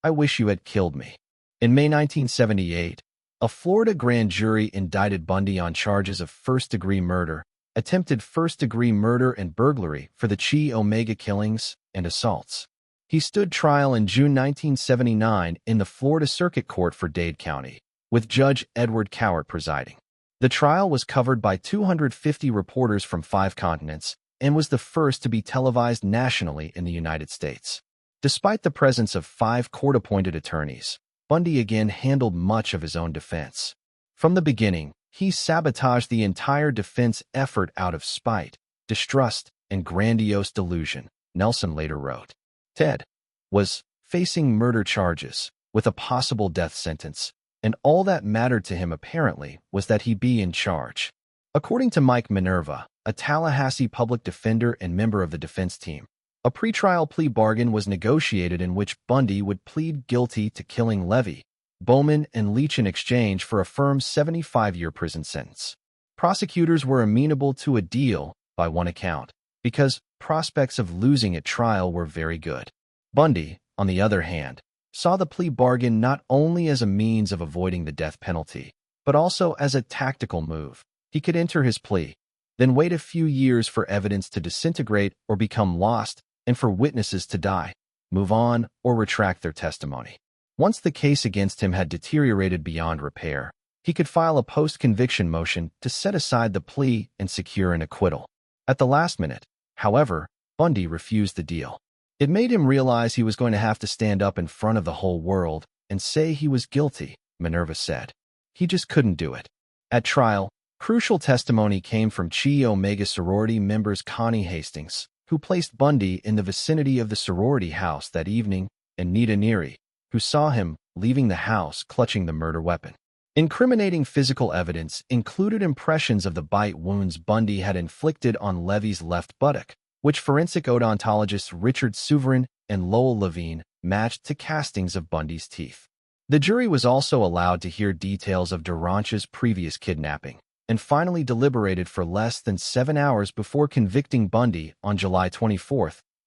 [SPEAKER 1] "I wish you had killed me." In May 1978, a Florida grand jury indicted Bundy on charges of first-degree murder, attempted first-degree murder and burglary for the Chi Omega killings and assaults. He stood trial in June 1979 in the Florida Circuit Court for Dade County, with Judge Edward Cowart presiding. The trial was covered by 250 reporters from 5 continents and was the first to be televised nationally in the United States. Despite the presence of 5 court-appointed attorneys, Bundy again handled much of his own defense. From the beginning, he sabotaged the entire defense effort out of spite, distrust, and grandiose delusion, Nelson later wrote. Ted was facing murder charges with a possible death sentence, and all that mattered to him apparently was that he be in charge. According to Mike Minerva, a Tallahassee public defender and member of the defense team, a pretrial plea bargain was negotiated in which Bundy would plead guilty to killing Levy, Bowman, and Leach in exchange for a firm 75-year prison sentence. Prosecutors were amenable to a deal, by one account, because prospects of losing at trial were very good. Bundy, on the other hand, saw the plea bargain not only as a means of avoiding the death penalty, but also as a tactical move. He could enter his plea, then wait a few years for evidence to disintegrate or become lost, and for witnesses to die, move on, or retract their testimony. Once the case against him had deteriorated beyond repair, he could file a post-conviction motion to set aside the plea and secure an acquittal. At the last minute, however, Bundy refused the deal. It made him realize he was going to have to stand up in front of the whole world and say he was guilty, Minerva said. He just couldn't do it. At trial, crucial testimony came from Chi Omega sorority members Connie Hastings, who placed Bundy in the vicinity of the sorority house that evening, and Nita Neary, who saw him leaving the house clutching the murder weapon. Incriminating physical evidence included impressions of the bite wounds Bundy had inflicted on Levy's left buttock, which forensic odontologists Richard Suverin and Lowell Levine matched to castings of Bundy's teeth. The jury was also allowed to hear details of Duranche's previous kidnapping, and finally deliberated for less than 7 hours before convicting Bundy on July 24,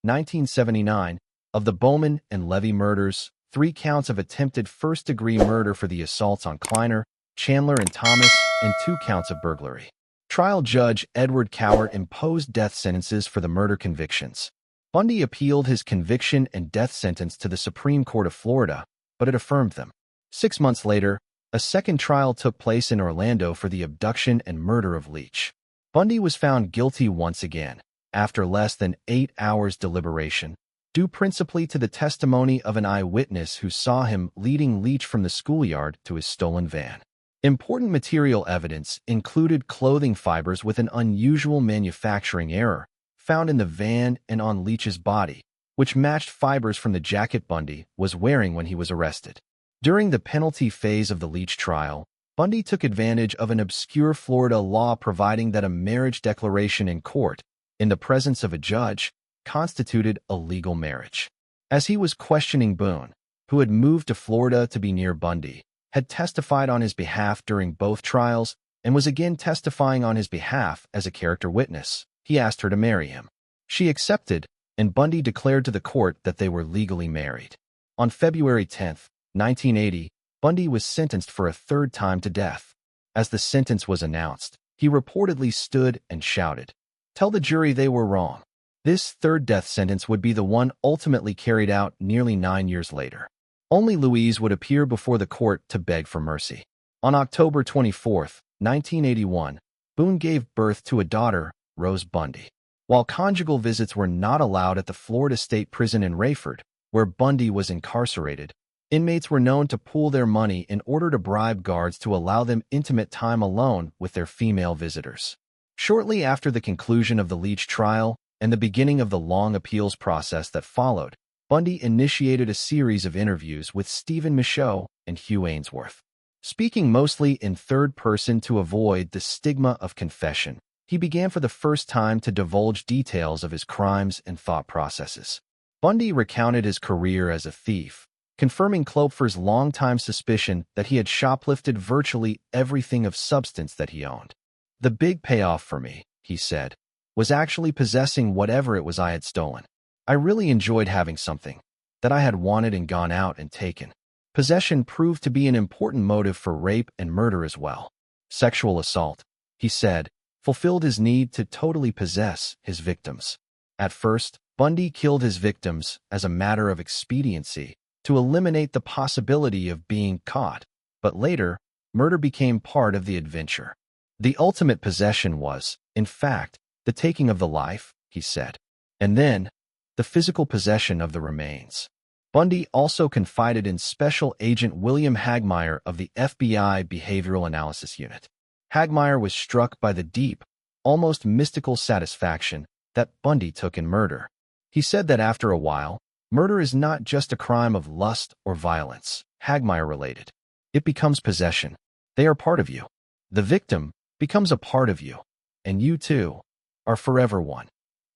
[SPEAKER 1] 1979, of the Bowman and Levy murders, 3 counts of attempted first-degree murder for the assaults on Kleiner, Chandler, and Thomas, and 2 counts of burglary. Trial judge Edward Cowart imposed death sentences for the murder convictions. Bundy appealed his conviction and death sentence to the Supreme Court of Florida, but it affirmed them. 6 months later, a second trial took place in Orlando for the abduction and murder of Leach. Bundy was found guilty once again, after less than 8 hours deliberation, due principally to the testimony of an eyewitness who saw him leading Leach from the schoolyard to his stolen van. Important material evidence included clothing fibers with an unusual manufacturing error found in the van and on Leach's body, which matched fibers from the jacket Bundy was wearing when he was arrested. During the penalty phase of the Leach trial, Bundy took advantage of an obscure Florida law providing that a marriage declaration in court, in the presence of a judge, constituted a legal marriage. As he was questioning Boone, who had moved to Florida to be near Bundy, had testified on his behalf during both trials, and was again testifying on his behalf as a character witness, he asked her to marry him. She accepted, and Bundy declared to the court that they were legally married. On February 10, 1980, Bundy was sentenced for a 3rd time to death. As the sentence was announced, he reportedly stood and shouted, "Tell the jury they were wrong." This 3rd death sentence would be the one ultimately carried out nearly 9 years later. Only Louise would appear before the court to beg for mercy. On October 24, 1981, Boone gave birth to a daughter, Rose Bundy. While conjugal visits were not allowed at the Florida State Prison in Rayford, where Bundy was incarcerated, inmates were known to pool their money in order to bribe guards to allow them intimate time alone with their female visitors. Shortly after the conclusion of the Leach trial and the beginning of the long appeals process that followed, Bundy initiated a series of interviews with Stephen Michaud and Hugh Ainsworth. Speaking mostly in 3rd person to avoid the stigma of confession, he began for the first time to divulge details of his crimes and thought processes. Bundy recounted his career as a thief, confirming Klopfer's longtime suspicion that he had shoplifted virtually everything of substance that he owned. "The big payoff for me," he said, "was actually possessing whatever it was I had stolen. I really enjoyed having something that I had wanted and gone out and taken." Possession proved to be an important motive for rape and murder as well. Sexual assault, he said, fulfilled his need to totally possess his victims. At first, Bundy killed his victims as a matter of expediency to eliminate the possibility of being caught, but later, murder became part of the adventure. The ultimate possession was, in fact, the taking of the life, he said, and then, the physical possession of the remains. Bundy also confided in Special Agent William Hagmeyer of the FBI Behavioral Analysis Unit. Hagmeyer was struck by the deep, almost mystical satisfaction that Bundy took in murder. He said that after a while, murder is not just a crime of lust or violence, Hagmeyer related. It becomes possession. They are part of you. The victim becomes a part of you, and you too are forever one.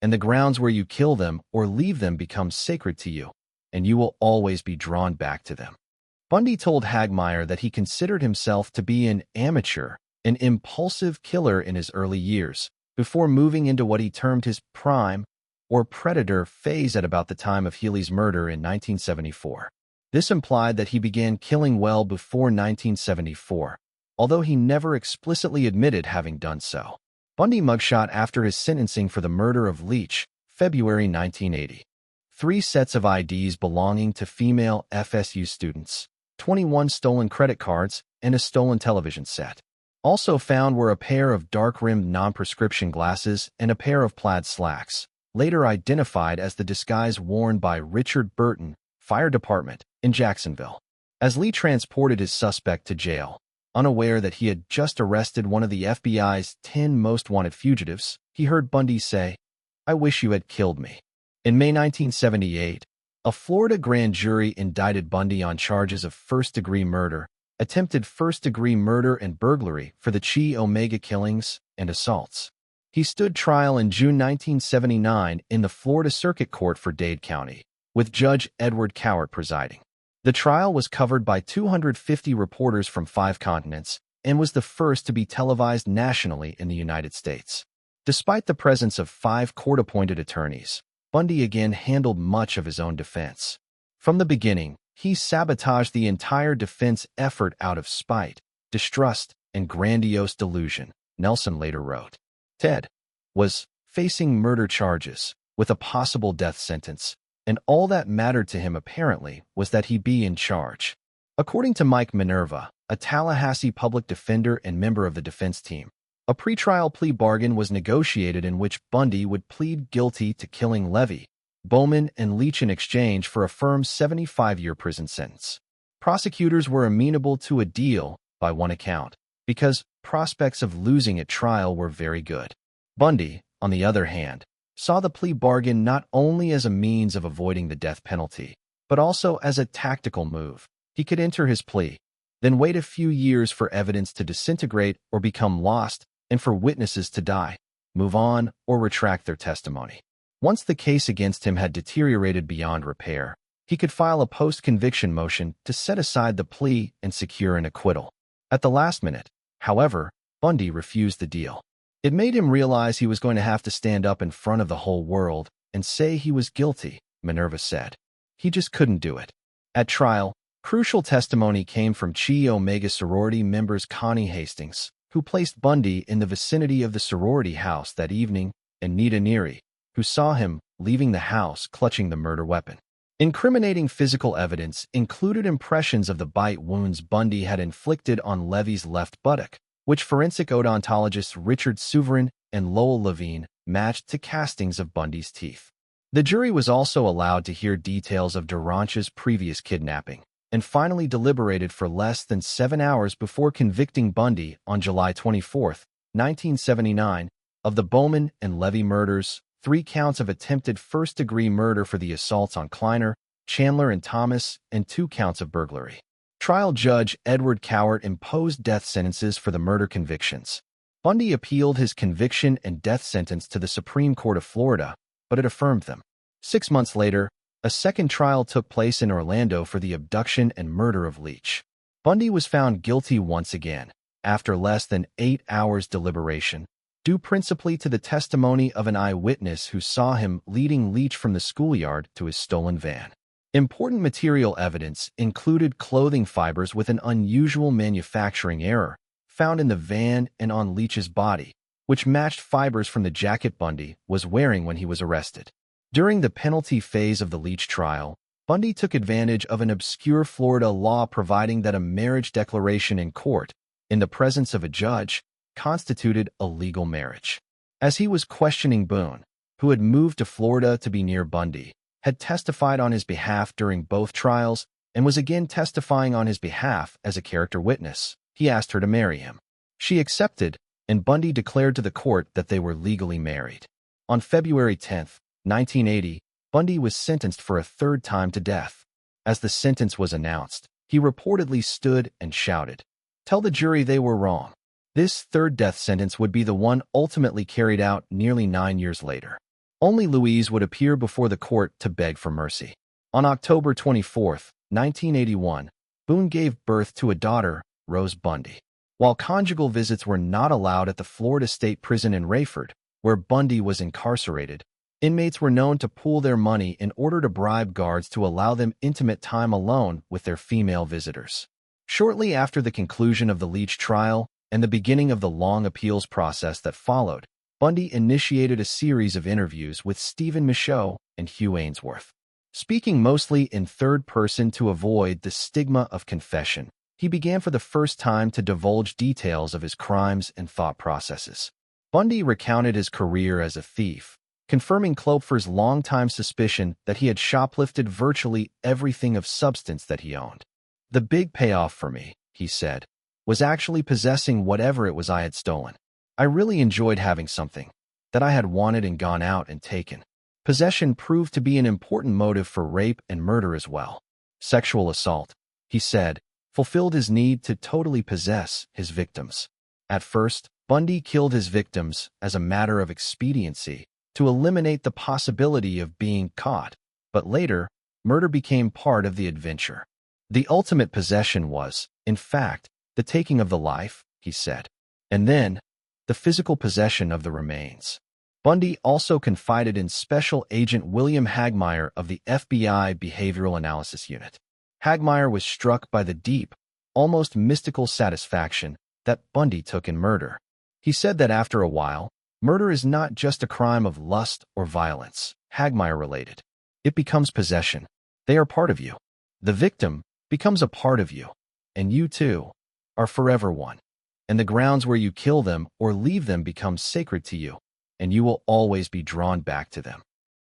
[SPEAKER 1] And the grounds where you kill them or leave them become sacred to you, and you will always be drawn back to them. Bundy told Hagmeyer that he considered himself to be an amateur, an impulsive killer in his early years, before moving into what he termed his prime or predator phase at about the time of Healy's murder in 1974. This implied that he began killing well before 1974, although he never explicitly admitted having done so. Bundy mugshot after his sentencing for the murder of Leach, February 1980. 3 sets of IDs belonging to female FSU students, 21 stolen credit cards, and a stolen television set. Also found were a pair of dark-rimmed non-prescription glasses and a pair of plaid slacks, later identified as the disguise worn by Richard Burton, Fire Department, in Jacksonville. As Lee transported his suspect to jail, unaware that he had just arrested one of the FBI's 10 most wanted fugitives, he heard Bundy say, "I wish you had killed me." In May 1978, a Florida grand jury indicted Bundy on charges of first-degree murder, attempted first-degree murder and burglary for the Chi Omega killings, and assaults. He stood trial in June 1979 in the Florida Circuit Court for Dade County, with Judge Edward Cowart presiding. The trial was covered by 250 reporters from 5 continents and was the first to be televised nationally in the United States. Despite the presence of 5 court-appointed attorneys, Bundy again handled much of his own defense. From the beginning, he sabotaged the entire defense effort out of spite, distrust, and grandiose delusion, Nelson later wrote. Ted was facing murder charges with a possible death sentence, and all that mattered to him apparently was that he be in charge. According to Mike Minerva, a Tallahassee public defender and member of the defense team, a pretrial plea bargain was negotiated in which Bundy would plead guilty to killing Levy, Bowman, and Leach in exchange for a firm 75-year prison sentence. Prosecutors were amenable to a deal, by one account, because prospects of losing at trial were very good. Bundy, on the other hand, saw the plea bargain not only as a means of avoiding the death penalty, but also as a tactical move. He could enter his plea, then wait a few years for evidence to disintegrate or become lost, and for witnesses to die, move on, or retract their testimony. Once the case against him had deteriorated beyond repair, he could file a post-conviction motion to set aside the plea and secure an acquittal. At the last minute, however, Bundy refused the deal. It made him realize he was going to have to stand up in front of the whole world and say he was guilty, Minerva said. He just couldn't do it. At trial, crucial testimony came from Chi Omega sorority members Connie Hastings, who placed Bundy in the vicinity of the sorority house that evening, and Nita Neary, who saw him leaving the house clutching the murder weapon. Incriminating physical evidence included impressions of the bite wounds Bundy had inflicted on Levy's left buttock, which forensic odontologists Richard Suverin and Lowell Levine matched to castings of Bundy's teeth. The jury was also allowed to hear details of Duranche's previous kidnapping, and finally deliberated for less than 7 hours before convicting Bundy on July 24, 1979, of the Bowman and Levy murders, 3 counts of attempted first-degree murder for the assaults on Kleiner, Chandler, and Thomas, and 2 counts of burglary. Trial Judge Edward Cowart imposed death sentences for the murder convictions. Bundy appealed his conviction and death sentence to the Supreme Court of Florida, but it affirmed them. 6 months later, a second trial took place in Orlando for the abduction and murder of Leach. Bundy was found guilty once again, after less than 8 hours deliberation, due principally to the testimony of an eyewitness who saw him leading Leach from the schoolyard to his stolen van. Important material evidence included clothing fibers with an unusual manufacturing error found in the van and on Leach's body, which matched fibers from the jacket Bundy was wearing when he was arrested. During the penalty phase of the Leach trial, Bundy took advantage of an obscure Florida law providing that a marriage declaration in court, in the presence of a judge, constituted a legal marriage. As he was questioning Boone, who had moved to Florida to be near Bundy, had testified on his behalf during both trials, and was again testifying on his behalf as a character witness, he asked her to marry him. She accepted, and Bundy declared to the court that they were legally married. On February 10, 1980, Bundy was sentenced for a 3rd time to death. As the sentence was announced, he reportedly stood and shouted, "Tell the jury they were wrong." This 3rd death sentence would be the one ultimately carried out nearly 9 years later. Only Louise would appear before the court to beg for mercy. On October 24, 1981, Boone gave birth to a daughter, Rose Bundy. While conjugal visits were not allowed at the Florida State Prison in Rayford, where Bundy was incarcerated, Inmates were known to pool their money in order to bribe guards to allow them intimate time alone with their female visitors. Shortly after the conclusion of the Leach trial and the beginning of the long appeals process that followed, Bundy initiated a series of interviews with Stephen Michaud and Hugh Ainsworth. Speaking mostly in third person to avoid the stigma of confession, he began for the first time to divulge details of his crimes and thought processes. Bundy recounted his career as a thief, confirming Klopfer's longtime suspicion that he had shoplifted virtually everything of substance that he owned. "The big payoff for me," he said, "was actually possessing whatever it was I had stolen. I really enjoyed having something that I had wanted and gone out and taken." Possession proved to be an important motive for rape and murder as well. Sexual assault, he said, fulfilled his need to totally possess his victims. At first, Bundy killed his victims as a matter of expediency to eliminate the possibility of being caught, but later, murder became part of the adventure. The ultimate possession was, in fact, the taking of the life, he said, and then, the physical possession of the remains. Bundy also confided in Special Agent William Hagmaier of the FBI Behavioral Analysis Unit. Hagmaier was struck by the deep, almost mystical satisfaction that Bundy took in murder. He said that after a while, murder is not just a crime of lust or violence, Hagmaier related. It becomes possession. They are part of you. The victim becomes a part of you, and you too are forever one. And the grounds where you kill them or leave them become sacred to you, and you will always be drawn back to them.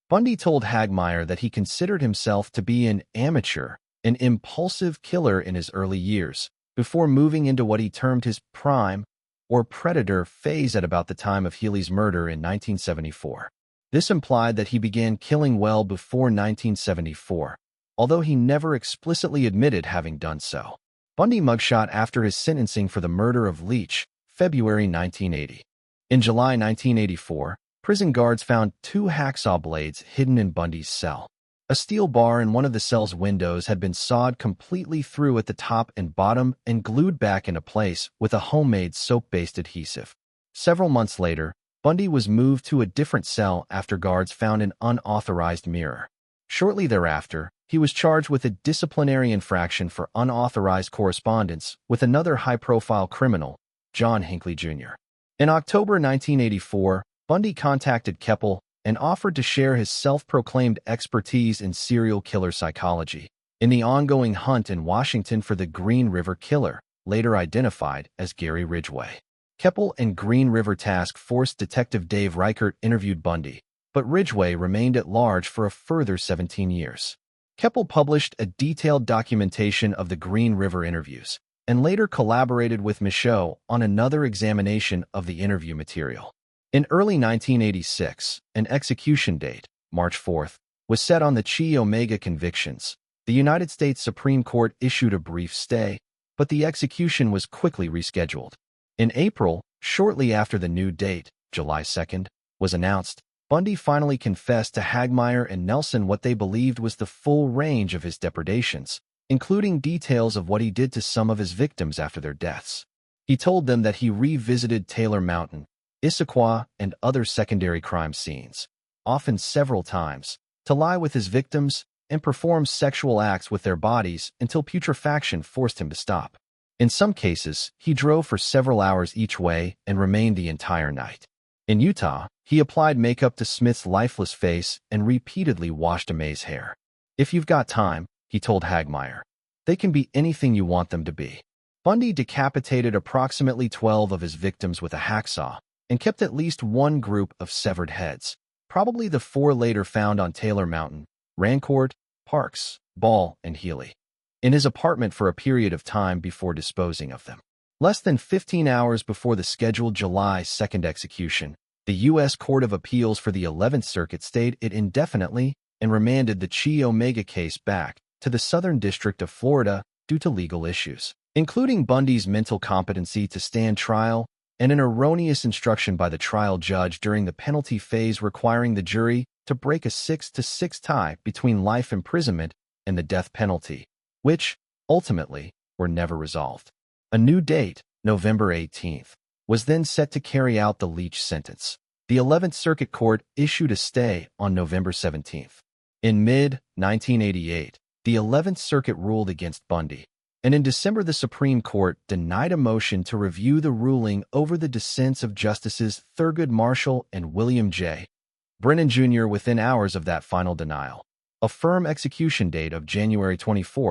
[SPEAKER 1] Bundy told Hagmaier that he considered himself to be an amateur, an impulsive killer in his early years, before moving into what he termed his prime or predator phase at about the time of Healy's murder in 1974. This implied that he began killing well before 1974, although he never explicitly admitted having done so. Bundy mugshot after his sentencing for the murder of Leach, February 1980. In July 1984, prison guards found 2 hacksaw blades hidden in Bundy's cell. A steel bar in one of the cell's windows had been sawed completely through at the top and bottom and glued back into place with a homemade soap-based adhesive. Several months later, Bundy was moved to a different cell after guards found an unauthorized mirror. Shortly thereafter, he was charged with a disciplinary infraction for unauthorized correspondence with another high-profile criminal, John Hinckley Jr. In October 1984, Bundy contacted Keppel and offered to share his self-proclaimed expertise in serial killer psychology in the ongoing hunt in Washington for the Green River Killer, later identified as Gary Ridgway. Keppel and Green River Task Force Detective Dave Reichert interviewed Bundy, but Ridgway remained at large for a further 17 years. Keppel published a detailed documentation of the Green River interviews, and later collaborated with Michaud on another examination of the interview material. In early 1986, an execution date, March 4th, was set on the Chi Omega convictions. The United States Supreme Court issued a brief stay, but the execution was quickly rescheduled. In April, shortly after the new date, July 2nd, was announced, Bundy finally confessed to Hagmaier and Nelson what they believed was the full range of his depredations, including details of what he did to some of his victims after their deaths. He told them that he revisited Taylor Mountain, Issaquah, and other secondary crime scenes, often several times, to lie with his victims and perform sexual acts with their bodies until putrefaction forced him to stop. In some cases, he drove for several hours each way and remained the entire night. In Utah, he applied makeup to Smith's lifeless face and repeatedly washed May's hair. "If you've got time," he told Hagmaier, "they can be anything you want them to be." Bundy decapitated approximately 12 of his victims with a hacksaw and kept at least one group of severed heads, probably the 4 later found on Taylor Mountain, Rancourt, Parks, Ball, and Healy, in his apartment for a period of time before disposing of them. Less than 15 hours before the scheduled July 2nd execution, the U.S. Court of Appeals for the 11th Circuit stayed it indefinitely and remanded the Chi Omega case back to the Southern District of Florida due to legal issues, including Bundy's mental competency to stand trial and an erroneous instruction by the trial judge during the penalty phase requiring the jury to break a 6-6 tie between life imprisonment and the death penalty, which, ultimately, were never resolved. A new date, November 18th, was then set to carry out the Leach sentence. the 11th Circuit Court issued a stay on November 17. In mid-1988, the 11th Circuit ruled against Bundy, and in December the Supreme Court denied a motion to review the ruling over the dissents of Justices Thurgood Marshall and William J. Brennan Jr. within hours of that final denial. A firm execution date of January 24,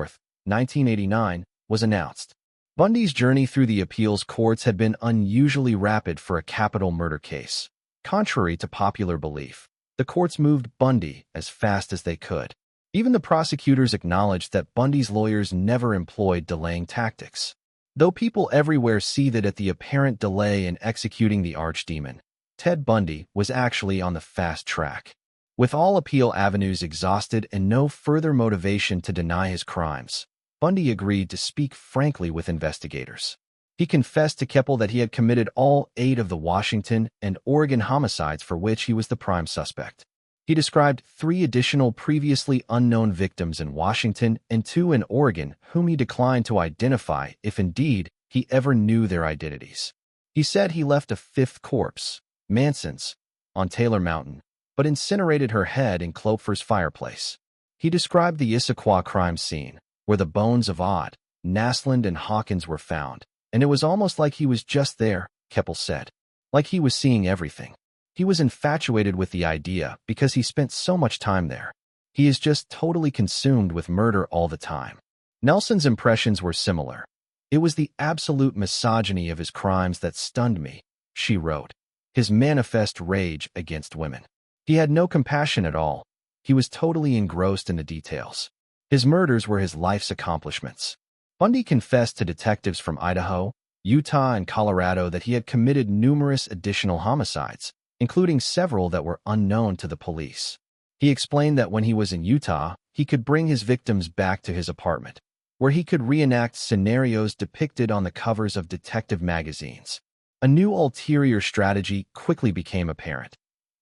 [SPEAKER 1] 1989, was announced. Bundy's journey through the appeals courts had been unusually rapid for a capital murder case. Contrary to popular belief, the courts moved Bundy as fast as they could. Even the prosecutors acknowledged that Bundy's lawyers never employed delaying tactics. Though people everywhere seethed at the apparent delay in executing the archdemon, Ted Bundy was actually on the fast track. With all appeal avenues exhausted and no further motivation to deny his crimes, Bundy agreed to speak frankly with investigators. He confessed to Keppel that he had committed all 8 of the Washington and Oregon homicides for which he was the prime suspect. He described 3 additional previously unknown victims in Washington and 2 in Oregon whom he declined to identify if indeed he ever knew their identities. He said he left a 5th corpse, Manson's, on Taylor Mountain, but incinerated her head in Klopfer's fireplace. He described the Issaquah crime scene, where the bones of Ott, Naslund, and Hawkins were found, and it was almost like he was just there, Keppel said. Like he was seeing everything. He was infatuated with the idea because he spent so much time there. He is just totally consumed with murder all the time. Nelson's impressions were similar. It was the absolute misogyny of his crimes that stunned me, she wrote. His manifest rage against women. He had no compassion at all. He was totally engrossed in the details. His murders were his life's accomplishments. Bundy confessed to detectives from Idaho, Utah, and Colorado that he had committed numerous additional homicides, including several that were unknown to the police. He explained that when he was in Utah, he could bring his victims back to his apartment, where he could reenact scenarios depicted on the covers of detective magazines. A new ulterior strategy quickly became apparent.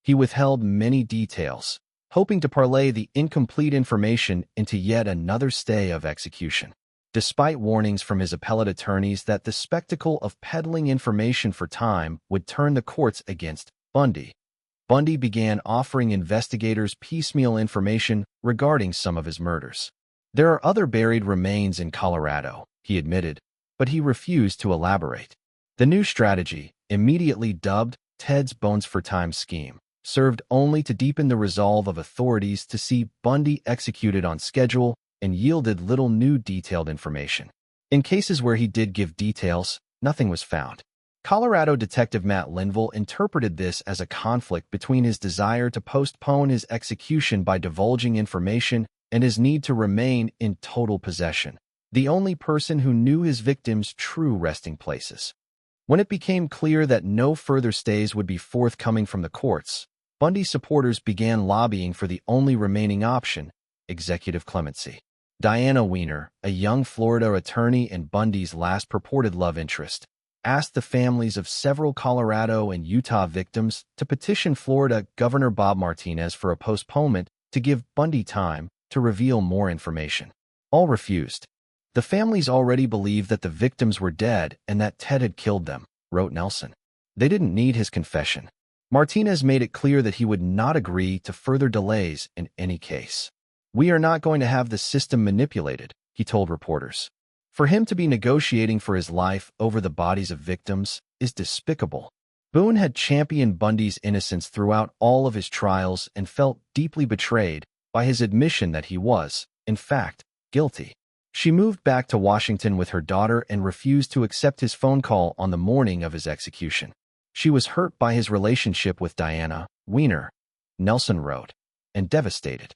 [SPEAKER 1] He withheld many details, hoping to parlay the incomplete information into yet another stay of execution. Despite warnings from his appellate attorneys that the spectacle of peddling information for time would turn the courts against Bundy, Bundy began offering investigators piecemeal information regarding some of his murders. There are other buried remains in Colorado, he admitted, but he refused to elaborate. The new strategy, immediately dubbed Ted's Bones for Time scheme, served only to deepen the resolve of authorities to see Bundy executed on schedule and yielded little new detailed information. In cases where he did give details, nothing was found. Colorado Detective Matt Linville interpreted this as a conflict between his desire to postpone his execution by divulging information and his need to remain in total possession, the only person who knew his victims' true resting places. When it became clear that no further stays would be forthcoming from the courts, Bundy supporters began lobbying for the only remaining option, executive clemency. Diana Weiner, a young Florida attorney and Bundy's last purported love interest, asked the families of several Colorado and Utah victims to petition Florida Governor Bob Martinez for a postponement to give Bundy time to reveal more information. All refused. The families already believed that the victims were dead and that Ted had killed them, wrote Nelson. They didn't need his confession. Martinez made it clear that he would not agree to further delays in any case. We are not going to have the system manipulated, he told reporters. For him to be negotiating for his life over the bodies of victims is despicable. Boone had championed Bundy's innocence throughout all of his trials and felt deeply betrayed by his admission that he was, in fact, guilty. She moved back to Washington with her daughter and refused to accept his phone call on the morning of his execution. She was hurt by his relationship with Diana Weiner, Nelson wrote, and devastated.